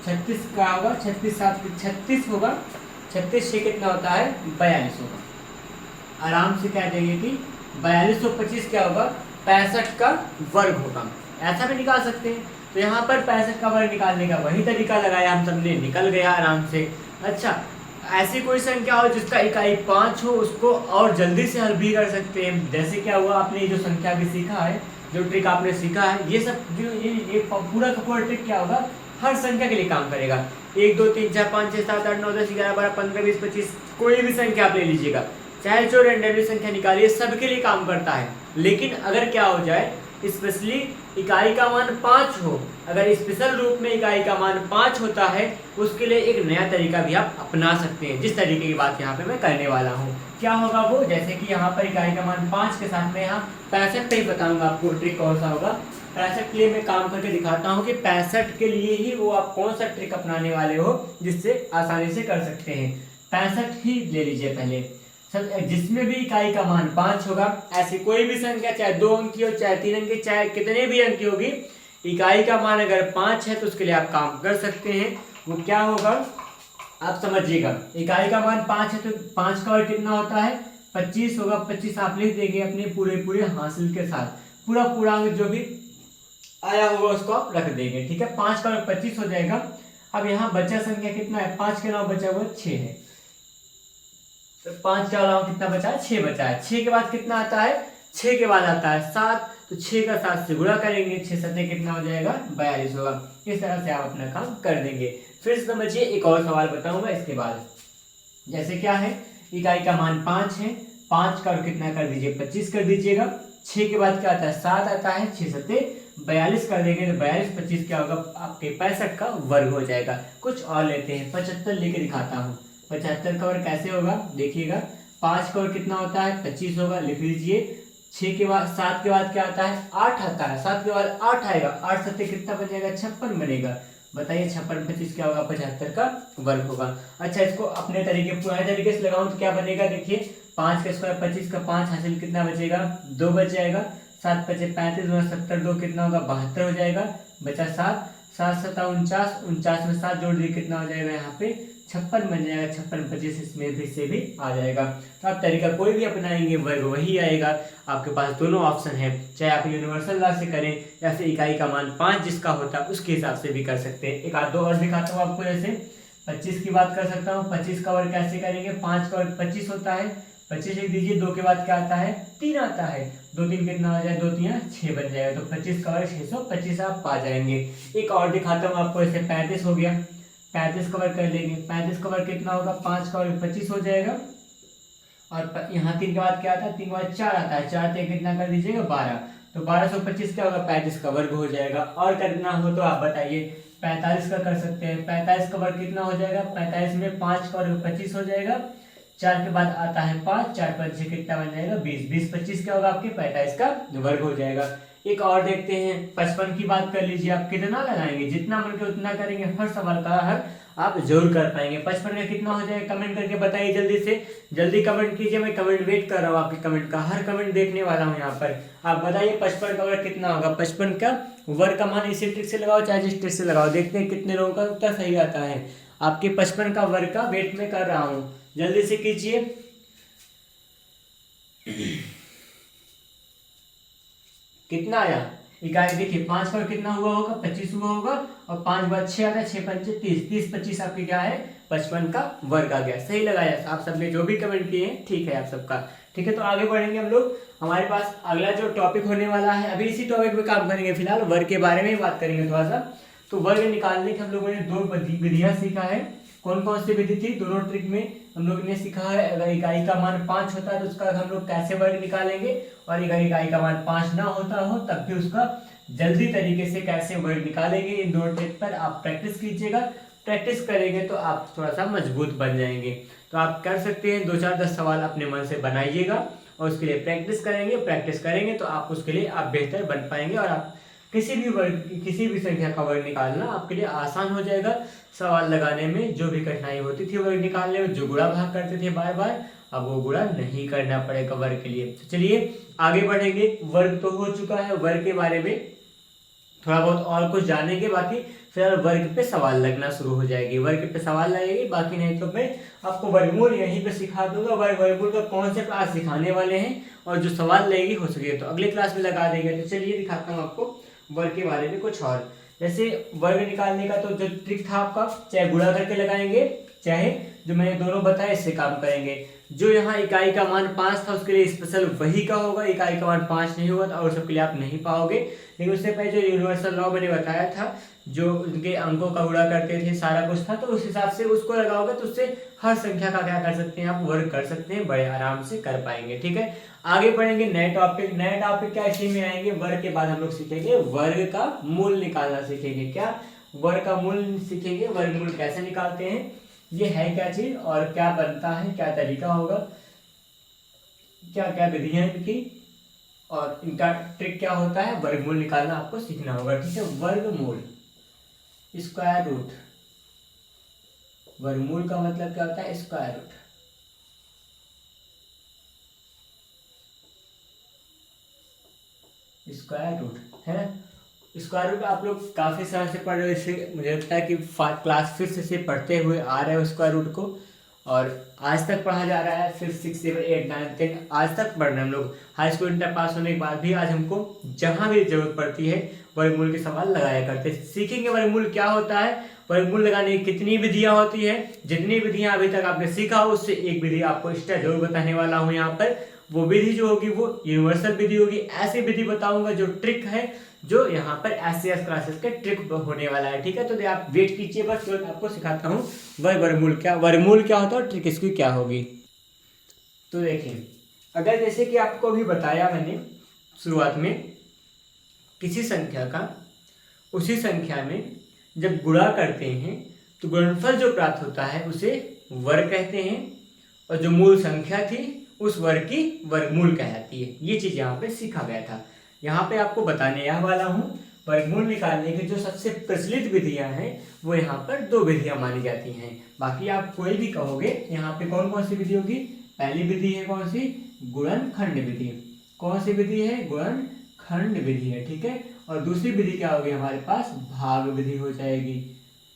36 का होगा, 36 7 36 होगा, 36 से कितना होता है, 42 होगा। आराम से कह देंगे कि 4225 क्या होगा, 65 का वर्ग होगा। ऐसा भी निकाल सकते हैं। तो यहाँ पर 65 का वर्ग निकालने का वही तरीका लगाया हम सबने, निकल गया आराम से। अच्छा, ऐसी कोई संख्या हो जिसका इकाई 5 हो, उसको और जल्दी से हल भी कर सकते हैं। जैसे क्या हुआ, आपने जो संख्या भी सीखा है, जो ट्रिक आपने सीखा है, ये सब जो ये पूरा का पूरा ट्रिक क्या होगा, हर संख्या के लिए काम करेगा। 1 2 3 4 5 6 7 8 9 10 11 12 15 20 25, कोई भी संख्या आप ले लीजिएगा, चाहे जो रैंडमली संख्या निकालिए, सबके लिए काम करता है। लेकिन अगर क्या हो जाए, स्पेशली इकाई का मान 5 हो, अगर स्पेशल रूप में इकाई का मान 5 होता है, उसके लिए एक नया तरीका भी आप अपना सकते हैं, जिस तरीके की बात यहाँ पे मैं करने वाला हूँ। क्या होगा वो, जैसे कि यहाँ पर इकाई का मान 5 के साथ में यहाँ 65 पे ही बताऊंगा आपको ट्रिक कौन सा होगा। 65 के लिए मैं काम करके दिखाता हूँ कि 65 के लिए ही वो आप कौन सा ट्रिक अपनाने वाले हो जिससे आसानी से कर सकते हैं। 65 ही ले लीजिए पहले, जिसमें भी इकाई का मान 5 होगा। ऐसी कोई भी संख्या, चाहे 2 अंक की हो, चाहे 3 अंक की, चाहे कितने भी अंक की होगी, इकाई का मान अगर 5 है तो उसके लिए आप काम कर सकते हैं। वो क्या होगा आप समझिएगा। इकाई का मान 5 है तो 5 का वर्ग कितना होता है, 25 होगा। 25 आप लिख देंगे अपने पूरे हासिल के साथ, पूरा पूर्णांक जो भी आया होगा उसको आप रख देंगे, ठीक है। 5 का वर्ग 25 हो जाएगा। अब यहाँ बचा संख्या कितना है, 5 के अलावा बचा हुआ 6 है, तो 5 के अलावा कितना बचा है, 6 बचा है। 6 के बाद कितना आता है, 6 के बाद आता है 7, तो 6 का 7 से गुणा करेंगे, 6 7 कितना हो जाएगा, 42 होगा। इस तरह से आप अपना काम कर देंगे। फिर समझिए, एक और सवाल बताऊंगा इसके बाद। जैसे क्या है, इकाई का मान 5 है, 5 का कितना कर दीजिए, 25 कर दीजिएगा। 6 के बाद क्या आता है, 7 आता है, 6 7 42 कर देंगे, तो 42 25 क्या होगा, आपके 65 का वर्ग हो जाएगा। कुछ और लेते हैं, 75 लेके दिखाता हूँ। 75 का वर्ग कैसे होगा देखिएगा। 5 का वर्ग कितना होता है, 25 होगा, लिख लीजिए। 6 के बाद 7 के बाद क्या आता है, 8 आता है, 7 के बाद 8 आएगा, 8 7 कितना बनेगा, 56 बनेगा। बताइए 56 25 क्या होगा, 75 का वर्ग होगा। अच्छा, इसको अपने तरीके पुराने तरीके से लगाऊं तो क्या बनेगा, देखिए 5 का स्क्वायर 25 का 5 हासिल कितना बचेगा, 2 बच जाएगा। 7 5 35 70 2 कितना होगा, 72 हो जाएगा। बचा 7 7 7 49, 49 में 7 जोड़ दिए कितना हो जाएगा, यहाँ पे 56 बन जाएगा। 56 25 इसमें भी से भी आ जाएगा। तो आप तरीका कोई भी अपनाएंगे वर्ग वही आएगा। आपके पास दोनों ऑप्शन है, चाहे आप यूनिवर्सल लॉ से करें या फिर इकाई का मान 5 जिसका होता है उसके हिसाब से भी कर सकते हैं। एक आध दो और दिखाता हूँ आपको। जैसे 25 की बात कर सकता हूँ। 25 का वर्ग कैसे करेंगे, 5 का वर्ग 25 होता है, 25 लिख दीजिए। 2 के बाद क्या आता है, 3 आता है, 2 3 कितना हो जाए, 2 3 6 बन जाएगा। तो 25 का वर्ग 625 आप पा जाएंगे। एक और दिखाता हूँ आपको। ऐसे 35 हो गया, 35 का वर्ग कर लेंगे। 35 का वर्ग कितना होगा, 5 का वर्ग 25 हो जाएगा। और यहाँ 3 के बाद क्या आता है, 3 के बाद 4 आता है, 4 से कितना कर दीजिएगा, 12। तो 1225 क्या होगा, 35 का वर्ग हो जाएगा। और करना हो तो आप बताइए, 45 का कर सकते हैं। 45 का वर्ग कितना हो जाएगा, 45 में 5 का वर्ग 25 हो जाएगा। 4 के बाद आता है 5, 4 5 कितना बन जाएगा, 20। 20 25 क्या होगा, आपके 45 का वर्ग हो जाएगा। एक और देखते हैं, 55 की बात कर लीजिए। आप कितना लगाएंगे, जितना मन के उतना करेंगे, हर सवाल का हल आप जरूर कर पाएंगे। 55 का कितना हो जाएगा, कमेंट करके बताइए जल्दी से। जल्दी कमेंट कीजिए, मैं कमेंट वेट कर रहा हूँ आपके कमेंट का, हर कमेंट देखने वाला हूँ यहाँ पर। आप बताइए 55 का वर्ग कितना होगा। 55 का वर्ग का मान इसी ट्रिक से लगाओ चाहे जिस ट्रिक से लगाओ, देखते हैं कितने लोगों का उत्तर सही आता है। आपके 55 का वर्ग का वेट में कर रहा हूँ, जल्दी से कीजिए। कितना आया, इकाई देखिए 5 का कितना हुआ होगा, 25 हुआ होगा, और 5 बाद 6 आता है, 6 पंचे 30, 30 25 आपके क्या है 55 का वर्ग आ गया। सही लगाया आप सबने जो भी कमेंट किए हैं, ठीक है आप सबका। ठीक है, तो आगे बढ़ेंगे हम लोग। हमारे पास अगला जो टॉपिक होने वाला है, अभी इसी टॉपिक पे काम करेंगे, फिलहाल वर्ग के बारे में बात करेंगे थोड़ा सा। तो वर्ग निकालने के हम लोगों ने 2 विधियां सीखा है। कौन कौन सी विधि थी, दोनों ट्रिक में हम लोग ने सीखा है। अगर इकाई का मान 5 होता है तो उसका हम लोग कैसे वर्ग निकालेंगे, और अगर इकाई का मान 5 ना होता हो तब भी उसका जल्दी तरीके से कैसे वर्ग निकालेंगे। इन दोनों ट्रिक पर आप प्रैक्टिस कीजिएगा। प्रैक्टिस करेंगे तो आप थोड़ा सा मजबूत बन जाएंगे। तो आप कर सकते हैं 2-4-10 सवाल अपने मन से बनाइएगा, और उसके लिए प्रैक्टिस करेंगे तो आप उसके लिए आप बेहतर बन पाएंगे, और आप किसी भी संख्या का वर्ग निकालना आपके लिए आसान हो जाएगा। सवाल लगाने में जो भी कठिनाई होती थी वर्ग निकालने में, जो गुणा भाग करते थे बार बार, अब वो गुणा नहीं करना पड़ेगा वर्ग के लिए। तो चलिए आगे बढ़ेंगे। वर्ग तो हो चुका है, वर्ग के बारे में थोड़ा बहुत और कुछ जानेंगे, बाकी फिर वर्ग पे सवाल लगना शुरू हो जाएगी, वर्ग पे सवाल लगेगी। बाकी नहीं तो मैं आपको वर्गमूल यहीं पे सिखा दूंगा। वर्गमूल का कॉन्सेप्ट आज सिखाने वाले हैं, और जो सवाल लगेगी हो सके तो अगले क्लास में लगा देंगे। तो चलिए दिखाता हूँ आपको वर्ग के बारे में कुछ और। जैसे वर्ग निकालने का तो जो ट्रिक था आपका, चाहे गुणा करके लगाएंगे, चाहे जो मैंने दोनों बताया इससे काम करेंगे। जो यहाँ इकाई का मान 5 था उसके लिए स्पेशल वही का होगा, इकाई का मान 5 नहीं होगा तो और सबके लिए आप नहीं पाओगे। लेकिन उससे पहले जो यूनिवर्सल लॉ मैंने बताया था, जो उनके अंकों का गुणा करते थे, सारा कुछ था, तो उस हिसाब से उसको लगाओगे तो उससे हर संख्या का क्या कर सकते हैं आप, वर्ग कर सकते हैं, बड़े आराम से कर पाएंगे। ठीक है, आगे बढ़ेंगे नए टॉपिक क्या इसी में आएंगे। वर्ग के बाद हम लोग सीखेंगे वर्ग का मूल निकालना सीखेंगे। क्या वर्ग का मूल सीखेंगे, वर्गमूल कैसे निकालते हैं, ये है क्या चीज और क्या बनता है, क्या तरीका होगा, क्या क्या विधियां इनकी, और इनका ट्रिक क्या होता है, वर्गमूल निकालना आपको सीखना होगा। ठीक है, वर्गमूल स्क्वायर रूट, वर्गमूल का मतलब क्या होता है, स्क्वायर रूट। स्क्वायर रूट है, स्क्वायर रूट आप लोग काफी समय से पढ़ रहे हो, इससे मुझे लगता है कि क्लास 5th से पढ़ते हुए आ रहे हो स्क्वायर रूट को, और आज तक पढ़ा जा रहा है। 5th 6th 7 8 9 10 आज तक पढ़ रहे हैं हम लोग। हाई स्कूल इंटर पास होने के बाद भी आज हमको जहां भी जरूरत पड़ती है वर्गमूल के सवाल लगाया करते हैं। सीखेंगे वर्गमूल क्या होता है, वर्गमूल लगाने की कितनी विधियां होती है, जितनी विधियां अभी तक आपने सीखा हो उससे एक विधि आपको एक्स्ट्रा जरूर बताने वाला हूं यहाँ पर। वो विधि जो होगी वो यूनिवर्सल विधि होगी। ऐसी विधि बताऊंगा जो ट्रिक है, जो यहाँ पर एससीएस क्लासेस के ट्रिक होने वाला है। ठीक है, तो आप वेट कीजिए, बस तुरंत आपको सिखाता हूँ वर्गमूल क्या होता है और ट्रिक इसकी क्या होगी। तो देखिए, अगर जैसे कि आपको अभी बताया मैंने शुरुआत में, किसी संख्या का उसी संख्या में जब गुणा करते हैं तो गुणनफल जो प्राप्त होता है उसे वर्ग कहते हैं, और जो मूल संख्या थी उस वर्ग की वर्गमूल कहलाती है। ये चीज यहाँ पे सीखा गया था। यहाँ पे आपको बताने यह वाला हूँ, वर्गमूल निकालने की जो सबसे प्रचलित विधियां हैं वो यहाँ पर 2 विधियां मानी जाती हैं। बाकी आप कोई भी कहोगे यहाँ पे कौन कौन सी विधि होगी। पहली विधि है कौन सी, गुणनखंड विधि। कौन सी विधि है, गुणनखंड विधि है। ठीक है, और दूसरी विधि क्या होगी हमारे पास, भाग विधि हो जाएगी।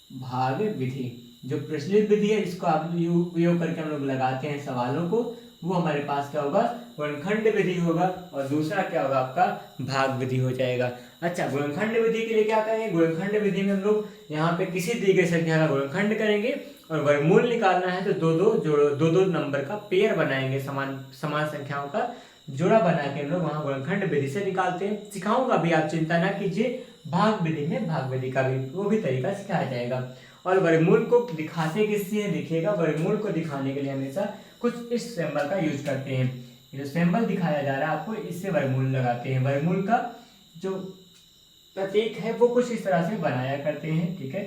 भाग विधि जो प्रचलित विधि है, इसको आप उपयोग करके हम लोग लगाते हैं सवालों को, वो हमारे पास क्या होगा, गुणनखंड विधि होगा, और दूसरा क्या होगा आपका, भाग विधि हो जाएगा। अच्छा, गुणनखंड विधि के लिए क्या करेंगे, गुणनखंड विधि में हम लोग यहाँ पे किसी दी गई संख्या का गुणनखंड करेंगे, और वर्गमूल निकालना है तो दो नंबर का पेयर बनाएंगे, समान संख्याओं का जोड़ा बना के हम लोग वहाँ गुणनखंड विधि से निकालते हैं। सिखाऊंगा भी, आप चिंता ना कीजिए। भाग विधि में भाग विधि का भी वो भी तरीका सिखाया जाएगा। और वर्गमूल को दिखाते किससे है, देखिएगा, वर्गमूल को दिखाने के लिए हमेशा कुछ इस सिंबल का यूज करते हैं। ये जो सिंबल दिखाया जा रहा है आपको, इससे वर्गमूल लगाते हैं। वर्गमूल का जो प्रतीक है वो कुछ इस तरह से बनाया करते हैं। ठीक है,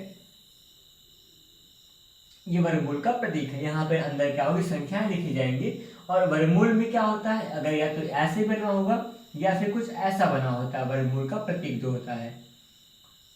ये वर्गमूल का प्रतीक है। यहाँ पे अंदर क्या होगी, संख्याएं लिखी जाएंगी। और वर्गमूल में क्या होता है, अगर या तो ऐसे बना होगा या फिर कुछ ऐसा बना होता है, वर्गमूल का प्रतीक जो होता है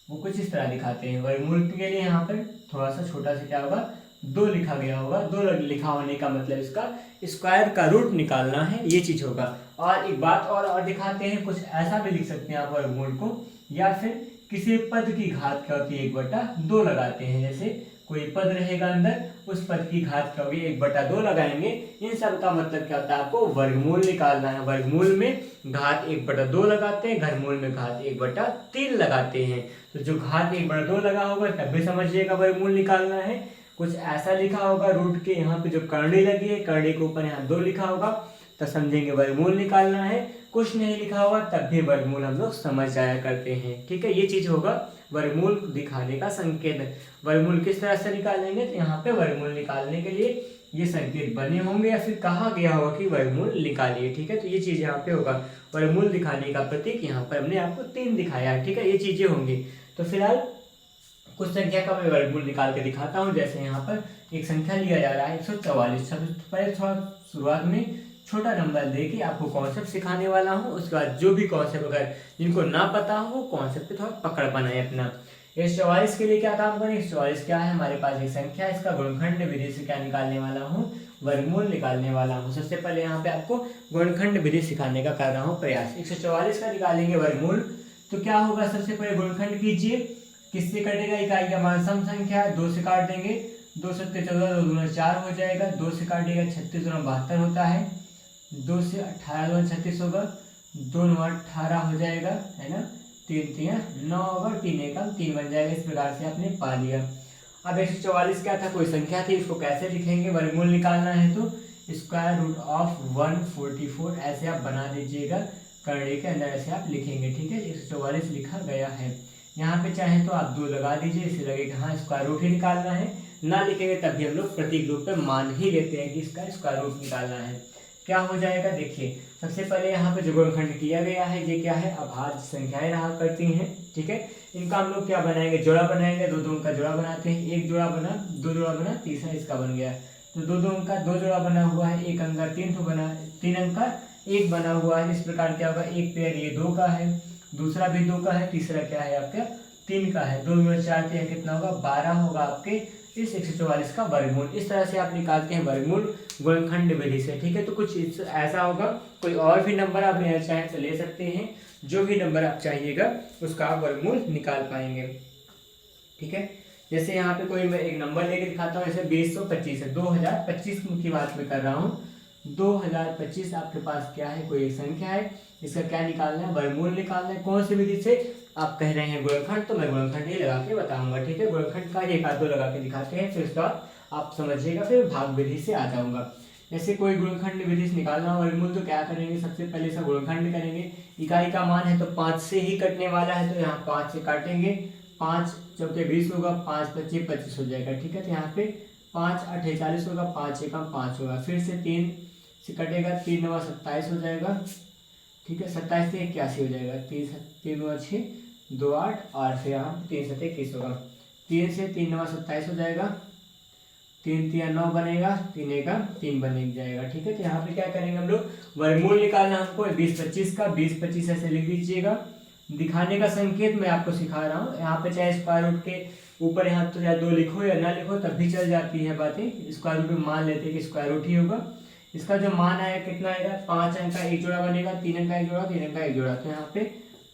वो कुछ इस तरह दिखाते हैं। वर्गमूल के लिए यहाँ पर थोड़ा सा छोटा सा क्या होगा, 2 लिखा गया होगा। 2 लिखा होने का मतलब इसका स्क्वायर का रूट निकालना है, ये चीज होगा। और एक बात और दिखाते हैं, कुछ ऐसा भी लिख सकते हैं आप वर्गमूल को, या फिर किसी पद की घात क्या होती है 1/2 लगाते हैं। जैसे कोई पद रहेगा अंदर, उस पद की घात क्या होगी 1/2 लगाएंगे। इन सब का मतलब क्या होता है, आपको वर्गमूल निकालना है। वर्गमूल में घात 1/2 लगाते हैं, घरमूल में घात 1/3 लगाते हैं। तो जो घात 1/2 लगा होगा तब भी समझिएगा वर्गमूल निकालना है। कुछ ऐसा लिखा होगा रूट के यहाँ पे जो करनी लगी है, करनी के ऊपर यहाँ 2 लिखा होगा तो समझेंगे वर्गमूल निकालना है। कुछ नहीं लिखा होगा तब भी वर्गमूल हम लोग समझ जाया करते हैं। ठीक है, ये चीज होगा वर्गमूल दिखाने का संकेत। वर्गमूल किस तरह से निकालेंगे, तो यहाँ पे वर्गमूल निकालने के लिए ये संकेत बने होंगे या फिर कहा गया होगा कि वर्गमूल निकालिए। ठीक है, तो ये चीज यहाँ पे होगा, वर्गमूल दिखाने का प्रतीक यहाँ पर हमने आपको 3 दिखाया है। ठीक है, ये चीजें होंगी। तो फिलहाल कुछ संख्या का मैं वर्गमूल निकाल के दिखाता हूँ। जैसे यहाँ पर एक संख्या लिया जा रहा है 144। सबसे पहले थोड़ा शुरुआत में छोटा नंबर देके आपको कॉन्सेप्ट सिखाने वाला हूँ। उसके बाद जो भी कॉन्सेप्ट अगर जिनको ना पता हो वो कॉन्सेप्ट पे थोड़ा पकड़ बनाए अपना। 144 के लिए क्या काम करें, 144 क्या है, हमारे पास एक संख्या है, इसका गुणनखंड विधि से क्या निकालने वाला हूँ, वर्गमूल निकालने वाला हूँ। सबसे पहले यहाँ पे आपको गुणनखंड विधि सिखाने का कर रहा हूँ प्रयास। 144 का निकालेंगे वर्गमूल, तो क्या होगा, सबसे पहले गुणनखंड कीजिए। किससे कटेगा, इकाई का मान सम संख्या है, 2 से काट देंगे, 2 सत्ते 14, 2 दूना 4 हो जाएगा, 2 से काटिएगा 36 दूना 72 होता है, 2 से 18 दूना 36 होगा, 2 9 18 हो जाएगा, है ना, 3 3 9 होगा, 3 1 3 बन जाएगा। इस प्रकार से आपने पा लिया। अब 144 क्या था, कोई संख्या थी, इसको कैसे लिखेंगे, वर्गमूल निकालना है तो स्क्वायर रूट ऑफ 144 ऐसे आप बना दीजिएगा, करने के अंदर ऐसे आप लिखेंगे। ठीक है, 144 लिखा गया है। यहाँ पे चाहे तो आप 2 लगा दीजिए, इससे लगेगा हाँ स्क्वायर रूट ही निकालना है। ना लिखेंगे तब भी हम लोग प्रतीक रूप में मान ही लेते हैं कि इसका स्क्वायर रूट निकालना है। क्या हो जाएगा, देखिए सबसे पहले यहाँ पे जो गुणनखंड किया गया है ये क्या है, अभाज्य संख्याएं रहा करती हैं। ठीक है, इनका हम लोग क्या बनाएंगे, जोड़ा बनाएंगे। 2 2 का जोड़ा बनाते हैं, 1 जोड़ा बना, 2 जोड़ा बना, तीसरा इसका बन गया। तो 2 2 का 2 जोड़ा बना हुआ है, 1 अंक का 3 तो बना, 3 अंक का 1 बना हुआ है। इस प्रकार क्या होगा, एक पेयर ये 2 का है, दूसरा भी 2 का है, तीसरा क्या है आपका 3 का है। 2 में 4 3 कितना होगा, 12 होगा आपके इस 144 का वर्गमूल। इस तरह से आप निकालते हैं वर्गमूल गुणनखंड विधि से। ठीक है, तो कुछ ऐसा होगा। कोई और भी नंबर आप लेना चाहें तो ले सकते हैं, जो भी नंबर आप चाहिएगा उसका आप वर्गमूल निकाल पाएंगे। ठीक है, जैसे यहाँ पे कोई मैं एक नंबर लेके दिखाता हूँ, जैसे 2025 है, 2025 की बात मैं कर रहा हूँ। 2025 आपके पास क्या है, कोई एक संख्या है, इसका क्या निकालना है, वर्गमूल निकालना है। कौन सी विधि से, आप कह रहे हैं गुणनखंड, तो मैं गुणनखंड ही लगा के बताऊंगा। ठीक है, गुणनखंड का 1 आध 2 लगा के दिखाते हैं, फिर उसके बाद आप समझिएगा, फिर भाग विधि से आ जाऊंगा। जैसे कोई गुणनखंड विधि से निकालना हो वर्गमूल, तो क्या करेंगे, सबसे पहले इसका गुणनखंड करेंगे। इकाई का मान है तो 5 से ही कटने वाला है, तो यहाँ 5 से काटेंगे, 5 चौके 20 होगा, 5 25 25 हो जाएगा। ठीक है, तो यहाँ पे 5 8 40 होगा, 5 1 5 होगा, फिर से 3 से कटेगा, 3 9 27 हो जाएगा। ठीक है, 27 से 81 हो जाएगा, 3 9 6 2 8 और फिर यहाँ 3 7 21 होगा, 3 से 3 9 27 हो जाएगा, 3 3 9 बनेगा, 3 1 3 बन जाएगा। ठीक है, तो यहाँ पे क्या करेंगे हम लोग, वर्गमूल निकालना हमको 20 25 का, 20 25 ऐसे लिख दीजिएगा। दिखाने का संकेत मैं आपको सिखा रहा हूँ। यहाँ पे चाहे स्क्वायर रूट के ऊपर यहाँ तो या 2 लिखो या ना लिखो तब भी चल जाती है बातें। स्क्वायर रूट में मान लेते हैं कि स्क्वायर रूट ही होगा। इसका जो मान आएगा कितना आएगा, 5 अंक का 1 जोड़ा बनेगा, 3 अंक का 1 जोड़ा, 3 अंक का 1 जोड़ा। तो यहाँ पे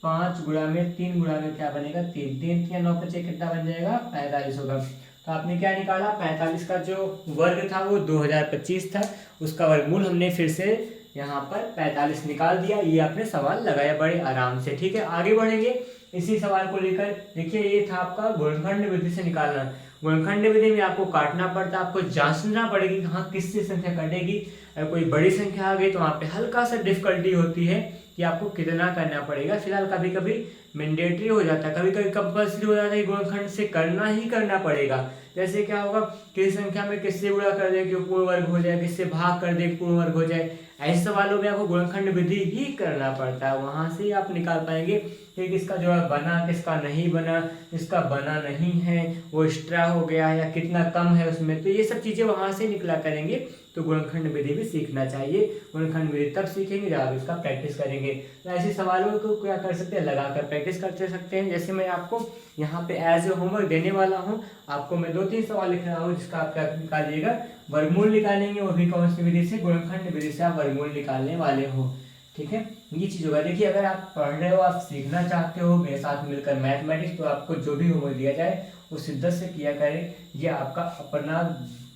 5 गुणा में 3 गुणा में क्या बनेगा, 3 3 3 9 5 कितना बन जाएगा, 45 होगा। तो आपने क्या निकाला, 45 का जो वर्ग था वो 2025 था, उसका वर्गमूल हमने फिर से यहाँ पर 45 निकाल दिया। ये आपने सवाल लगाया बड़े आराम से। ठीक है, आगे बढ़ेंगे इसी सवाल को लेकर। देखिए ये था आपका गुणनखंड विधि से निकालना। गुणनखंड विधि में आपको काटना पड़ता है, आपको जांचना पड़ेगी कि हाँ किससे संख्या कटेगी। अगर कोई बड़ी संख्या आ गई तो वहाँ पे हल्का सा डिफिकल्टी होती है कि आपको कितना करना पड़ेगा। फिलहाल कभी कभी मैंडेटरी हो जाता है, कभी कभी कंपल्सरी हो जाता है कि गुणनखंड से करना ही करना पड़ेगा। जैसे क्या होगा, किसी संख्या में किससे गुणा कर दे कि पूर्ण वर्ग हो जाए, किससे भाग कर दे पूर्ण वर्ग हो जाए, ऐसे सवालों में आपको गुणनखंड विधि ही करना पड़ता है। वहां से आप निकाल पाएंगे कि किसका जो बना किसका नहीं बना, किसका बना नहीं है वो एक्स्ट्रा हो गया या कितना कम है उसमें, तो ये सब चीजें वहां से निकला करेंगे। तो गुणनखंड विधि भी सीखना चाहिए। गुणनखंड विधि तब सीखेंगे जब आप इसका प्रैक्टिस करेंगे। तो ऐसे सवालों को क्या कर सकते हैं, लगाकर प्रैक्टिस करते सकते हैं। जैसे मैं आपको यहाँ पे एज ए होमवर्क देने वाला हूँ, आपको मैं 2-3 सवाल लिख रहा हूँ जिसका आप क्या निकालिएगा, वर्गमूल निकालेंगे। वो भी कौन सी विधि से, गुणनखंड विधि से आप वर्गमूल निकालने वाले हो। ठीक है, ये चीज होगा। देखिए अगर आप पढ़ रहे हो, आप सीखना चाहते हो मेरे साथ मिलकर मैथमेटिक्स, तो आपको जो भी होमवर्क दिया जाए वो शिद्दत से किया करें, ये आपका अपना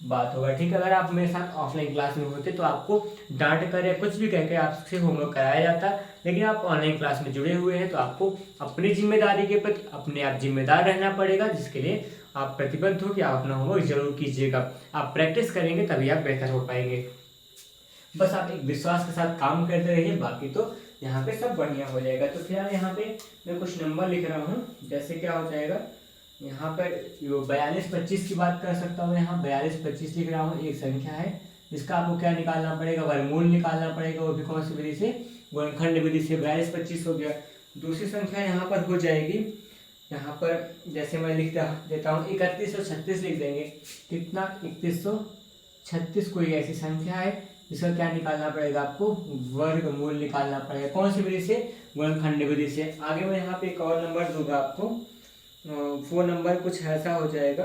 बात होगा, ठीक है। अगर आप मेरे साथ ऑफलाइन क्लास में होते तो आपको डांट कर या कुछ भी कह के आपसे होमवर्क कराया जाता, लेकिन आप ऑनलाइन क्लास में जुड़े हुए हैं तो आपको अपनी जिम्मेदारी के प्रति अपने आप जिम्मेदार रहना पड़ेगा, जिसके लिए आप प्रतिबद्ध हो कि आप अपना होमवर्क जरूर कीजिएगा। आप प्रैक्टिस करेंगे तभी आप बेहतर हो पाएंगे। बस आप एक विश्वास के साथ काम करते रहिए, बाकी तो यहाँ पे सब बढ़िया हो जाएगा। तो फिलहाल यहाँ पे मैं कुछ नंबर लिख रहा हूँ, जैसे क्या हो जाएगा यहाँ पर 42-25 की बात कर सकता हूँ। यहाँ 42-25 लिख रहा हूँ, एक संख्या है जिसका आपको क्या निकालना पड़ेगा, वर्गमूल निकालना पड़ेगा, वो भी कौन सी विधि से, गुणनखंड विधि से। 42-25 हो गया। दूसरी संख्या यहाँ पर हो जाएगी, यहाँ पर जैसे मैं लिख देता हूँ 3136 लिख देंगे। कितना, 3136 कोई ऐसी संख्या है जिसका क्या निकालना पड़ेगा आपको, वर्गमूल निकालना पड़ेगा, कौन सी विधि से, गुणनखंड विधि से। आगे मैं यहाँ पे एक और नंबर दूंगा आपको, वो नंबर कुछ ऐसा हो जाएगा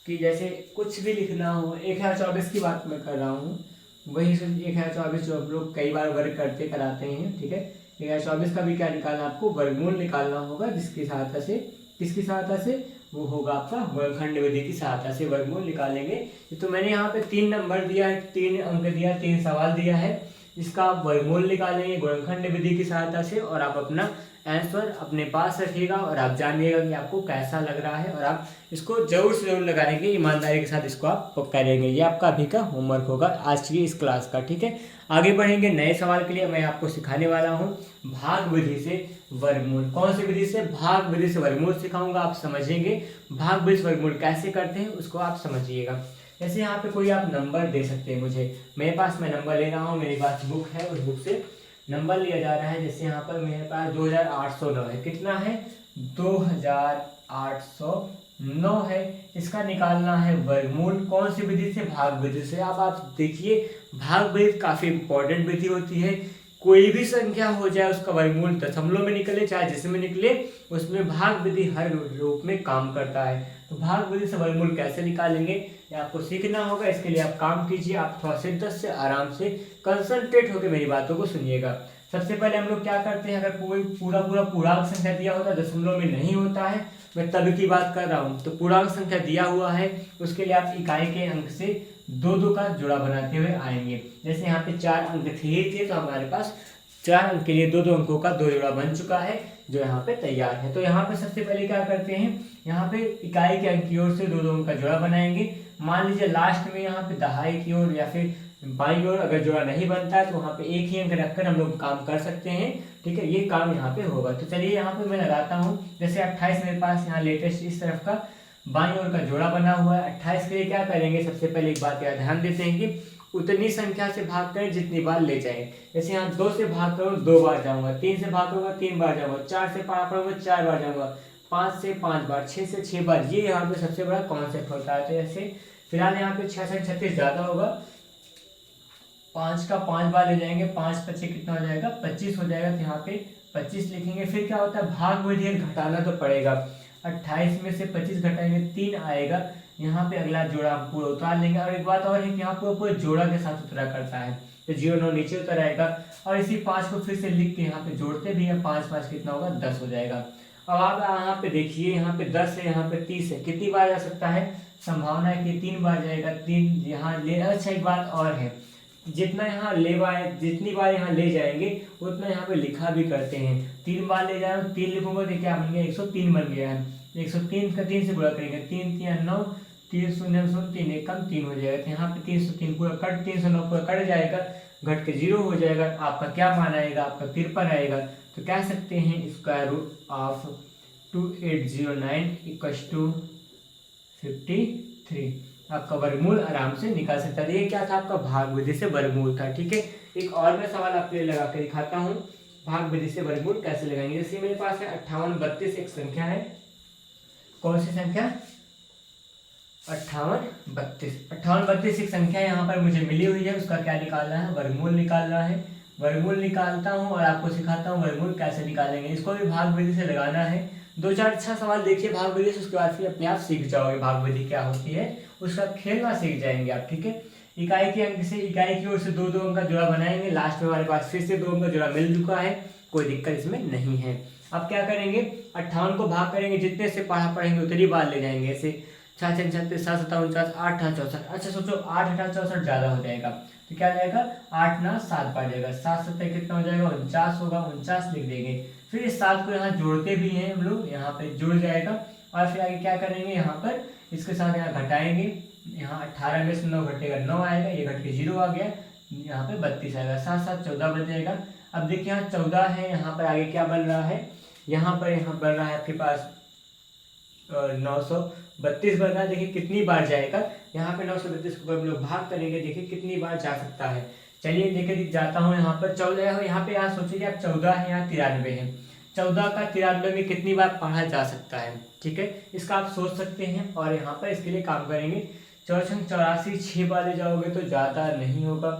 कि जैसे कुछ भी लिखना हो, 1024 की बात मैं कर रहा हूँ, वही 1024 जो आप लोग कई बार वर्ग करते कराते हैं, ठीक है। 1024 का भी क्या निकालना, आपको वर्गमूल निकालना होगा, जिसकी सहायता से, किसकी सहायता से, वो होगा आपका वर्गखंड विधि की सहायता से वर्गमूल निकालेंगे। तो मैंने यहाँ पे 3 नंबर दिया है, 3 अंक दिया, 3 सवाल दिया है, जिसका आप वर्गमूल निकालेंगे गुणनखंड विधि की सहायता से, और आप अपना आंसर अपने पास रखिएगा और आप जानिएगा कि आपको कैसा लग रहा है, और आप इसको जरूर से जरूर लगाने की ईमानदारी के साथ इसको आप करेंगे। ये आपका अभी का होमवर्क होगा आज की इस क्लास का, ठीक है। आगे बढ़ेंगे नए सवाल के लिए। मैं आपको सिखाने वाला हूँ भाग विधि से वर्गमूल। कौन सी विधि से, भाग विधि से वर्गमूल सिखाऊंगा, आप समझेंगे भाग विधि से वर्गमूल कैसे करते हैं उसको आप समझिएगा। जैसे यहाँ पे कोई आप नंबर दे सकते हैं मुझे, मेरे पास मैं नंबर ले रहा हूँ, मेरे पास बुक है, उस बुक से नंबर लिया जा रहा है। जैसे यहाँ पर मेरे पास 2809 है, कितना है, 2809 है, इसका निकालना है वर्गमूल, कौन सी विधि से, भाग विधि से। अब आप देखिए भाग विधि काफी इंपॉर्टेंट विधि होती है, कोई भी संख्या हो जाए उसका वर्गमूल दशमलव में निकले चाहे जिसमें निकले, उसमें भाग विधि हर रूप में काम करता है। तो भाग विधि से वर्गमूल कैसे निकालेंगे ये आपको सीखना होगा। इसके लिए आप काम कीजिए, आप थोड़ा शिद्दत से आराम से कंसंट्रेट होकर मेरी बातों को सुनिएगा। सबसे पहले हम लोग क्या करते हैं, अगर कोई पूर्णांक संख्या दिया होता है, दशमलव में नहीं होता है, मैं तभी की बात कर रहा हूँ, तो पूर्णांक संख्या दिया हुआ है उसके लिए आप इकाई के अंक से 2-2 का जोड़ा बनाते हुए आएंगे। जैसे यहाँ पे 4 अंक थे तो हमारे पास 4 अंक के लिए 2-2 अंकों का 2 जोड़ा बन चुका है, जो यहाँ पे तैयार है। तो यहाँ पे सबसे पहले क्या करते हैं, यहाँ पे इकाई के अंक की ओर से 2-2 अंक का जोड़ा बनाएंगे। मान लीजिए लास्ट में यहाँ पे दहाई की ओर या फिर बाईं ओर अगर जोड़ा नहीं बनता है तो वहाँ पे एक ही अंक रखकर हम लोग काम कर सकते हैं, ठीक है। ये काम यहाँ पे होगा। तो चलिए यहाँ पे मैं लगाता हूँ, जैसे 28 मेरे पास यहाँ लेटेस्ट इस तरफ का बाईं ओर का जोड़ा बना हुआ है। 28 के लिए क्या करेंगे, सबसे पहले एक बात का ध्यान देते हैं कि उतनी संख्या से भाग करें जितनी बार ले जाएं। जैसे यहाँ 2 से भाग करूँ 2 बार जाऊंगा, 3 से भाग करूंगा 3 बार जाऊंगा, 4 से भाग करूंगा 4 बार जाऊंगा, 5 से 5 बार, 6 से 6 बार। ये यहाँ पे सबसे बड़ा कॉन्सेप्ट होता है। तो जैसे फिलहाल यहाँ पे 6 से 36 ज्यादा होगा, 5 का 5 बार ले जाएंगे, 5 पच्चीस कितना हो जाएगा, 25 हो जाएगा। तो यहाँ पे 25 लिखेंगे। फिर क्या होता है, भाग विधि घटाना तो पड़ेगा, 28 में से 25 घटाएंगे 3 आएगा। यहाँ पे अगला जोड़ा हम पूरा उतार लेंगे। और एक बात और है कि यहाँ पर पूरे जोड़ा के साथ उतरा करता है, तो 0 9 नीचे उतर आएगा। और इसी 5 को फिर से लिख के यहाँ पे जोड़ते भी है, 5 5 कितना होगा, 10 हो जाएगा। अब आप यहाँ पे देखिए, यहाँ पे 10 है, यहाँ पे 30 है, कितनी बार जा सकता है, संभावना है कि 3 बार जाएगा। 3 यहाँ ले, अच्छा एक बात और है, जितना यहाँ जितनी बार यहाँ ले जाएंगे उतना यहाँ पे लिखा भी करते हैं। 3 बार ले जाए 3 लिखूंगा तो क्या बन गया, 103 बन गया है। 103 का 3 से गुणा करेंगे, 3 3 9, 3 0 0 3 1 कम 3 हो जाएगा। तो यहाँ पे 303 पूरा कट, 309 पूरा कट जाएगा, घट के 0 हो जाएगा। आपका क्या मान आएगा, आपका 53 आएगा। तो कह सकते हैं square root of 2809 equals to 53। आपका वर्गमूल आराम से निकाल सकता है। ये क्या था, आपका भाग विधि से वर्गमूल था, ठीक है। एक और मैं सवाल आपके लिए लगा के दिखाता हूँ, भाग विधि से वर्गमूल कैसे लगाएंगे। जैसे मेरे पास है 5832 एक संख्या है, कौन सी संख्या, 5832 एक संख्या यहाँ पर मुझे मिली हुई है। उसका क्या निकालना है, वर्गमूल निकालना है। वर्गमूल निकालता हूँ और आपको सिखाता हूँ वर्गमूल कैसे निकालेंगे। इसको भी भाग विधि से लगाना है। 2-4 अच्छा सवाल देखिए भाग विधि से, उसके बाद फिर अपने आप सीख जाओगे भाग विधि क्या होती है, उसका खेलना सीख जाएंगे आप, ठीक है। इकाई के अंक से इकाई की ओर से 2-2 अंक का जोड़ा बनाएंगे। लास्ट में हमारे पास फिर से 2 अंक का जोड़ा मिल चुका है, कोई दिक्कत इसमें नहीं है। अब क्या करेंगे, 58 को भाग करेंगे, जितने से पढ़ेंगे उतनी बार ले जाएंगे। ऐसे 6 6 36 7 7 49 8 8 64। अच्छा सोचो 8 8 64 ज़्यादा हो जाएगा तो क्या जाएगा, 8 9 7 बार जाएगा, 7 7 कितना हो जाएगा, 49 होगा, 49 लिख देंगे। फिर इस 7 को यहाँ जोड़ते भी हैं हम लोग, यहाँ पे जुड़ जाएगा। और फिर आगे क्या करेंगे, यहाँ पर इसके साथ यहाँ घटाएंगे, यहाँ 18 में से 9 घटेगा 9 आएगा, ये घट के 0 आ गया, यहाँ पे 32 आएगा, 7 7 14 बन जाएगा। अब देखिए यहाँ 14 है, यहाँ पर आगे क्या बन रहा है, यहाँ बन रहा है आपके पास 932 बन रहा है। देखिए कितनी बार जाएगा, यहाँ पे 932 को हम लोग भाग करेंगे, देखिए कितनी बार जा सकता है। चलिए देखिए जाता हूँ, यहाँ पर 14 है, यहाँ पे यहाँ सोचिए आप 14 है, यहाँ 93 है, 14 का 93 में कितनी बार पढ़ा जा सकता है, ठीक है, इसका आप सोच सकते हैं। और यहाँ पर इसके लिए काम करेंगे, 4 छंग 84 6 बार ले जाओगे तो ज़्यादा नहीं होगा,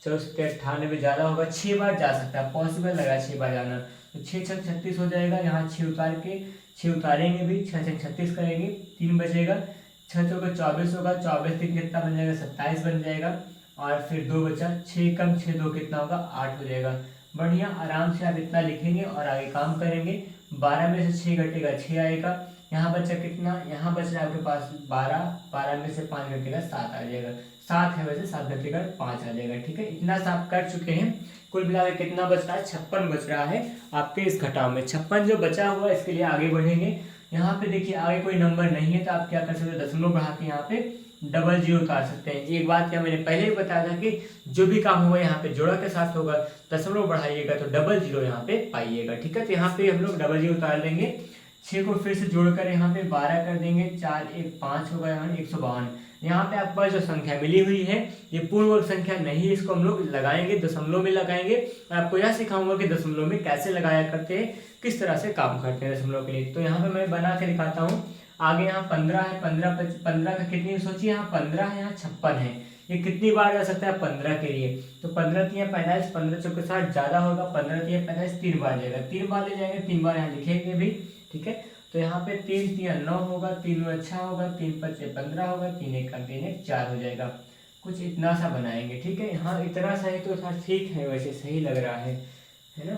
4 7 98 ज़्यादा होगा, 6 बार जा सकता है, पॉसिबल लगा 6 बार जाना। तो 6 छंग 36 हो जाएगा, यहाँ 6 उतार के 6 उतारेंगे भी, 6 छंग 36 करेंगे, 3 बचेगा, 6 चौका 24 होगा, 24 3 कितना बन जाएगा, 27 बन जाएगा। और फिर 2 बचा, 6 कम 6 2 कितना होगा, 8 हो जाएगा। बढ़िया, आराम से आप इतना लिखेंगे और आगे काम करेंगे। 12 में से 6 घटेगा 6 आएगा, यहाँ बचा कितना, यहाँ बच रहा है आपके पास 12, 12 में से 5 घटेगा 7 आ जाएगा, 7 है वैसे, 7 घटेगा 5 आ जाएगा, ठीक है। इतना सा आप कर चुके हैं। कुल मिलाकर कितना बच रहा है, 56 बच रहा है आपके इस घटाव में। 56 जो बचा हुआ है इसके लिए आगे बढ़ेंगे। यहाँ पे देखिए आगे कोई नंबर नहीं है तो आप क्या कर सकते हैं, दशमलव बढ़ा के यहाँ पे डबल जीरो उतार सकते हैं। एक बात क्या मैंने पहले ही बताया था कि जो भी काम होगा यहाँ पे जोड़ा के साथ होगा, दशमलव बढ़ाइएगा तो डबल जीरो यहाँ पे पाइएगा, ठीक है। तो यहाँ पे हम लोग डबल जीरो उतार देंगे, 6 को फिर से जोड़कर यहाँ पे 12 कर देंगे, 4 1 5 होगा, यहाँ 152। यहाँ पे आपके पास जो संख्या मिली हुई है ये पूर्ण वर्ग संख्या नहीं है, इसको हम लोग लगाएंगे, दशमलव में लगाएंगे। और आपको यह सिखाऊंगा कि दशमलव में कैसे लगाया करते हैं, किस तरह से काम करते हैं दशमलव के लिए। तो यहाँ पे मैं बना के दिखाता हूँ। आगे यहाँ 15 है, 15 का कितनी, सोचिए यहाँ 15 है, यहाँ 56 है, ये कितनी बार जा सकता है 15 के लिए, तो 15 3 45, 15 चौके 60 ज्यादा होगा, 15 3 45 3 बार जाएगा, 3 बार ले जाएंगे, 3 बार यहाँ लिखेंगे भी, ठीक है। तो यहाँ पे 3 3 9 होगा, 3 अच्छा होगा, 3 5 15 होगा, 3 1 3 1 4 हो जाएगा। कुछ इतना सा बनाएंगे, ठीक है। यहाँ इतना सा है तो था ठीक है, वैसे सही लग रहा है ना,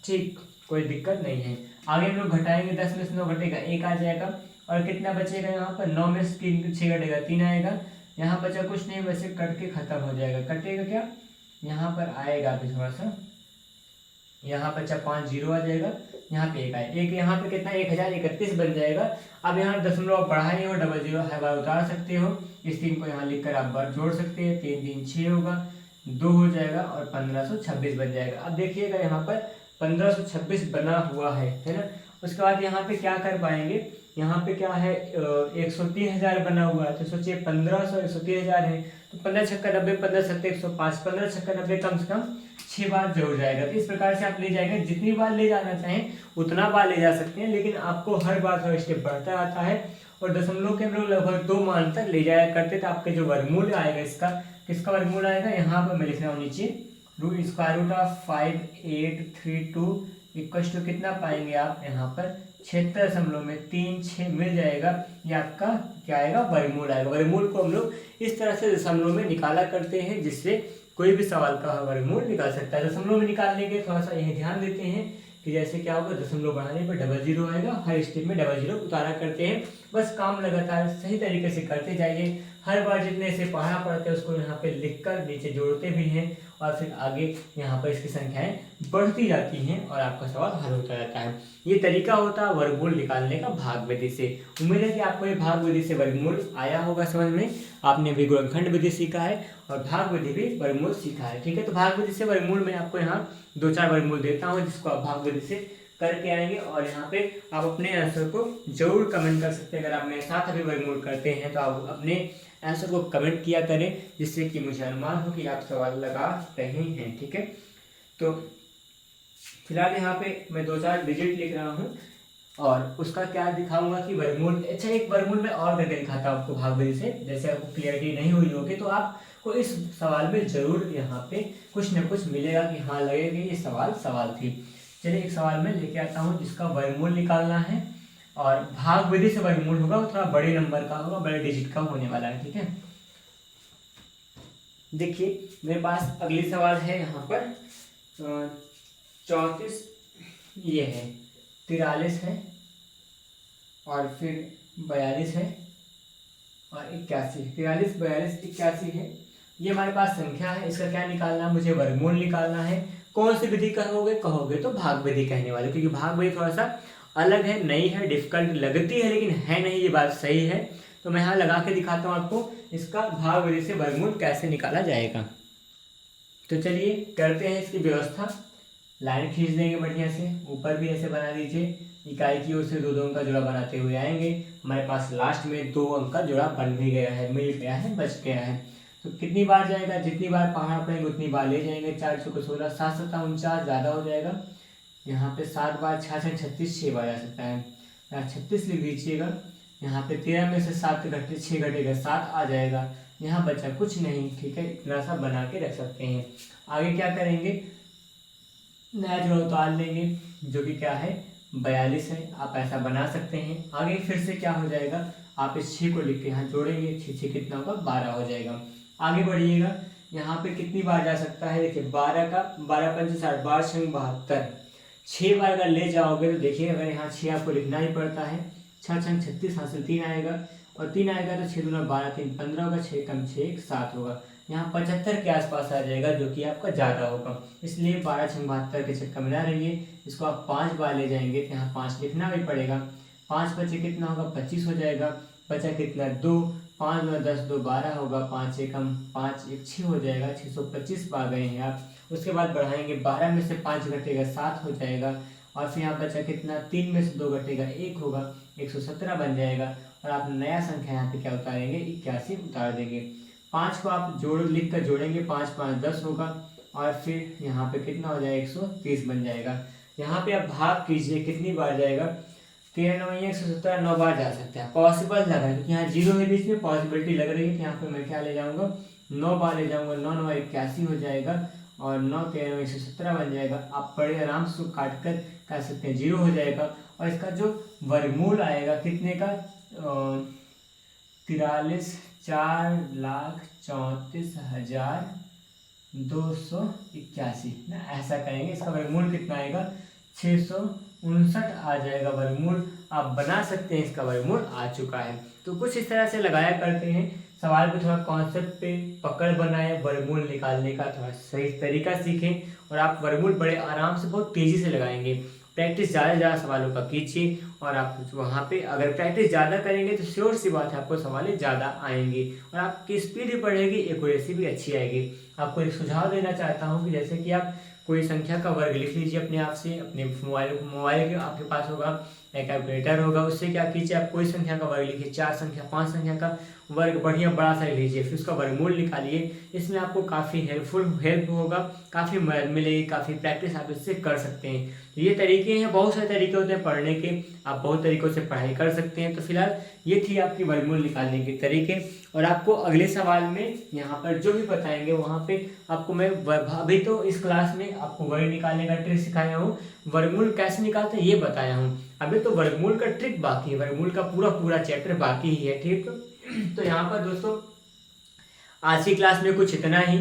ठीक, कोई दिक्कत नहीं है। आगे हम लोग घटाएंगे, 10 में से 9 घटेगा 1 आ जाएगा, और कितना बचेगा यहाँ पर, 9 में से 3 6 घटेगा 3 आएगा, यहाँ बचा कुछ नहीं, वैसे कट के खत्म हो जाएगा। कटेगा क्या, यहाँ पर आएगा अभी थोड़ा सा, यहाँ बचा 5 0 आ जाएगा, यहाँ पे 1 आए, एक यहाँ पे कितना 1031 बन जाएगा। अब यहाँ दशमलव बढ़ाए हो, डबल जीरो है बार उतार सकते हो, इस 3 को यहाँ लिखकर आप बार जोड़ सकते हैं, 3 3 6 होगा, 2 हो जाएगा और 1526 बन जाएगा। अब देखिएगा यहाँ पर 1526 बना हुआ है ना। उसके बाद यहाँ पे क्या कर पाएंगे, यहाँ पे क्या है 103,000 बना हुआ है, तो सोचिए 1500 103,000 है, तो 15 छक्का 90, 15 सत्ते 105, 15 छक्का 90 कम से कम 6 बार जरूर जाएगा। तो इस प्रकार से आप ले जाएंगे, जितनी बार ले जाना चाहें उतना बार ले जा सकते हैं, लेकिन आपको हर बार थोड़ा स्टेप बढ़ता आता है। और दशमलव के हम लोग लगभग 2 मान तक ले जाया करते थे। आपके जो वर्गमूल आएगा इसका, किसका वर्गमूल आएगा, यहाँ पर मैं लिख रहा हूँ नीचे, square root of 5832 equal to कितना पाएंगे आप यहाँ पर 76.36 मिल जाएगा। ये आपका क्या आएगा, वर्गमूल आएगा। वर्गमूल को हम लोग इस तरह से दशमलव में निकाला करते हैं, जिससे कोई भी सवाल का वर्गमूल निकाल सकता है। दशमलव में निकालने के थोड़ा सा यही ध्यान देते हैं कि जैसे क्या होगा, दशमलव बढ़ाने पर डबल जीरो आएगा, हर स्टेप में डबल जीरो उतारा करते हैं। बस काम लगातार सही तरीके से करते जाइए, हर बार जितने से पढ़ा पड़ता है उसको यहाँ पे लिखकर नीचे जोड़ते भी हैं, और फिर आगे यहाँ पर इसकी संख्याएं बढ़ती जाती हैं और आपका सवाल हल होता रहता है। ये तरीका होता है वर्गमूल निकालने का भाग विधि से। उम्मीद है कि आपको ये भाग विधि से वर्गमूल आया होगा समझ में। आपने भी गुणनखंड विधि सीखा है और भाग विधि भी वर्गमूल सीखा है, ठीक है। तो भाग विधि से वर्गमूल में आपको यहाँ 2-4 वर्गमूल देता हूँ, जिसको आप भाग विधि से करके आएंगे। और यहाँ पे आप अपने आंसर को जरूर कमेंट कर सकते हैं। अगर आप मेरे साथ अभी वर्गमूल करते हैं तो आप अपने आंसर को कमेंट किया करें, जिससे कि मुझे अनुमान हो कि आप सवाल लगा रहे हैं, ठीक है। तो फिलहाल यहाँ पे मैं 2-4 डिजिट लिख रहा हूँ और उसका क्या दिखाऊंगा कि वर्गमूल। अच्छा, एक वर्गमूल में और करके दिखाता हूँ आपको भाग विधि से, जैसे आपको क्लियरिटी नहीं हुई होगी तो आपको इस सवाल में जरूर यहाँ पे कुछ न कुछ मिलेगा कि हाँ लगेगा ये सवाल थी। चलिए एक सवाल में लेके आता हूँ जिसका वर्गमूल निकालना है, और भाग विधि से वर्गमूल होगा, वो थोड़ा बड़े नंबर का होगा, बड़े डिजिट का होने वाला है, ठीक है। देखिए मेरे पास अगली सवाल है यहाँ पर 34 ये है 43 है, और फिर 42 है, और 81। 43, 42, 81 है, ये हमारे पास संख्या है। इसका क्या निकालना है, मुझे वर्गमूल निकालना है। कौन सी विधि कहोगे तो भाग विधि कहने वाले, क्योंकि भाग विधि थोड़ा सा अलग है, नई है, डिफिकल्ट लगती है लेकिन है नहीं, ये बात सही है। तो मैं यहाँ लगा के दिखाता हूँ आपको इसका भाग विधि से वर्गमूल कैसे निकाला जाएगा। तो चलिए करते हैं इसकी व्यवस्था। लाइन खींच देंगे बढ़िया से, ऊपर भी ऐसे बना दीजिए, इकाई की ओर से दो अंक का जोड़ा बनाते हुए आएंगे। हमारे पास लास्ट में 2 अंक का जोड़ा बन भी गया है, मिल गया है, बच गया है। तो कितनी बार जाएगा, जितनी बार पहाड़ पड़ेंगे उतनी बार ले जाएंगे। 4 चौके 16, 7 7 49, ज़्यादा हो जाएगा। यहाँ पे 7 बार, 6 6 36, 6 बार जा सकता है। यहाँ 36 लिख दीजिएगा। यहाँ पे 13 में से 7 घटे 6 घटेगा, 7 आ जाएगा। यहाँ बचा कुछ नहीं, ठीक है, इतना सा बना के रख सकते हैं। आगे क्या करेंगे, नया जोड़ा उतार लेंगे, जो कि क्या है 42 है। आप ऐसा बना सकते हैं। आगे फिर से क्या हो जाएगा, आप इस 6 को लिख के यहाँ जोड़ेंगे, 6 6 कितना होगा 12 हो जाएगा। आगे बढ़िएगा, यहाँ पे कितनी बार जा सकता है, देखिए 12 का 12 पंच 60, 12 6 72, 6 बार अगर ले जाओगे तो देखिए, अगर यहाँ 6 आपको लिखना ही पड़ता है, 6 6 36, हासिल 3 आएगा, और 3 आएगा तो 6 दूना 12, 3 15 होगा, 6 कम 6 1 7 होगा। यहाँ 75 के आसपास आ जाएगा, जो कि आपका ज़्यादा होगा। इसलिए 12 6 72 के चक्कर में ना रहिए, इसको आप 5 बार ले जाएंगे तो यहाँ 5 लिखना भी पड़ेगा। 5 बचे कितना होगा 25 हो जाएगा। बचा कितना 2, 5 में 10 2 12 होगा, 5 1 5 1 6 हो जाएगा। 625 पा गए हैं आप। उसके बाद बढ़ाएंगे, 12 में से 5 घटेगा 7 हो जाएगा, और फिर यहाँ बचा कितना 3 में से 2 घटेगा 1 होगा, 117 बन जाएगा। और आप नया संख्या यहाँ पे क्या उतारेंगे 81 उतार देंगे। 5 को आप लिख कर जोड़ेंगे, 5 5 10 होगा, और फिर यहाँ पे कितना हो जाएगा 130 बन जाएगा। यहाँ पे आप भाग कीजिए, कितनी बार जाएगा, 13 9 117, 9 बार जा सकते हैं। पॉसिबल लग रहा है क्योंकि यहाँ 0 है बीच में, पॉसिबिलिटी लग रही है। यहाँ पे मैं क्या ले जाऊँगा 9 बार ले जाऊँगा, 9 9 81 हो जाएगा, और 9 13 117 बन जाएगा। आप बड़े आराम से काट कर कह सकते हैं 0 हो जाएगा। और इसका जो वर्गमूल आएगा कितने का, 43 4,34,281 ना, ऐसा करेंगे। इसका वर्गमूल कितना आएगा 659 आ जाएगा वर्गमूल। आप बना सकते हैं, इसका वर्गमूल आ चुका है। तो कुछ इस तरह से लगाया करते हैं। सवाल को थोड़ा कॉन्सेप्ट पे पकड़ बनाए, वर्गमूल निकालने का थोड़ा सही तरीका सीखें, और आप वर्गमूल बड़े आराम से बहुत तेज़ी से लगाएंगे। प्रैक्टिस ज़्यादा सवालों का कीजिए, और आप वहाँ पे अगर प्रैक्टिस ज़्यादा करेंगे तो श्योर सी बात है आपको सवाल ज़्यादा आएंगे, और आपकी स्पीड भी बढ़ेगी, एक्यूरेसी भी अच्छी आएगी। आपको एक सुझाव देना चाहता हूँ कि जैसे कि आप कोई संख्या का वर्ग लिख लीजिए अपने आप से, अपने मोबाइल के आपके पास होगा, एक कैलकुलेटर होगा, उससे क्या कीजिए आप कोई संख्या का वर्ग लिखिए, 4 संख्या 5 संख्या का वर्ग बढ़िया बड़ा सा लीजिए, फिर उसका वर्गमूल निकालिए। इसमें आपको काफ़ी हेल्प होगा, काफ़ी मदद मिलेगी, काफ़ी प्रैक्टिस आप इससे कर सकते हैं। तो ये तरीके हैं, बहुत सारे तरीके होते हैं पढ़ने के, आप बहुत तरीक़ों से पढ़ाई कर सकते हैं। तो फिलहाल ये थी आपकी वर्गमूल निकालने के तरीके, और आपको अगले सवाल में यहाँ पर जो भी बताएंगे वहाँ पे आपको मैं अभी तो इस क्लास में आपको वर्ग निकालने का ट्रिक सिखाया हूँ, वर्गमूल कैसे निकालते हैं ये बताया हूँ। अभी तो वर्गमूल का ट्रिक बाकी है, वर्गमूल का पूरा चैप्टर बाकी ही है, ठीक। तो यहाँ पर दोस्तों आज की क्लास में कुछ इतना ही।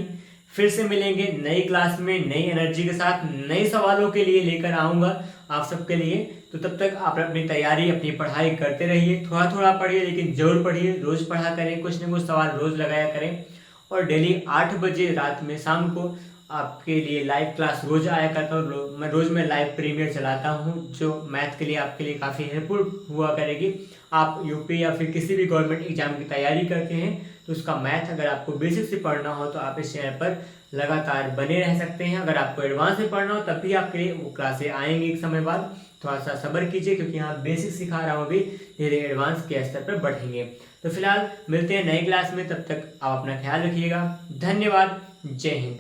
फिर से मिलेंगे नई क्लास में नई एनर्जी के साथ, नए सवालों के लिए लेकर आऊँगा आप सबके लिए। तो तब तक आप अपनी तैयारी, अपनी पढ़ाई करते रहिए, थोड़ा थोड़ा पढ़िए लेकिन जरूर पढ़िए, रोज़ पढ़ा करें, कुछ न कुछ सवाल रोज़ लगाया करें। और डेली 8 बजे रात में शाम को आपके लिए लाइव क्लास रोज़ आया करता हूँ। मैं रोज़ लाइव प्रीमियर चलाता हूँ, जो मैथ के लिए आपके लिए काफ़ी हेल्पफुल हुआ करेगी। आप यूपी या फिर किसी भी गवर्नमेंट एग्जाम की तैयारी करते हैं तो उसका मैथ अगर आपको बेसिक से पढ़ना हो तो आप इस चैनल पर लगातार बने रह सकते हैं। अगर आपको एडवांस में पढ़ना हो तब भी आपके लिए वो क्लासें आएंगी एक समय बाद। थोड़ा सा सब्र कीजिए क्योंकि यहाँ बेसिक सिखा रहा हूँ, अभी धीरे एडवांस के स्तर पर बढ़ेंगे। तो फिलहाल मिलते हैं नई क्लास में, तब तक आप अपना ख्याल रखिएगा। धन्यवाद, जय हिंद।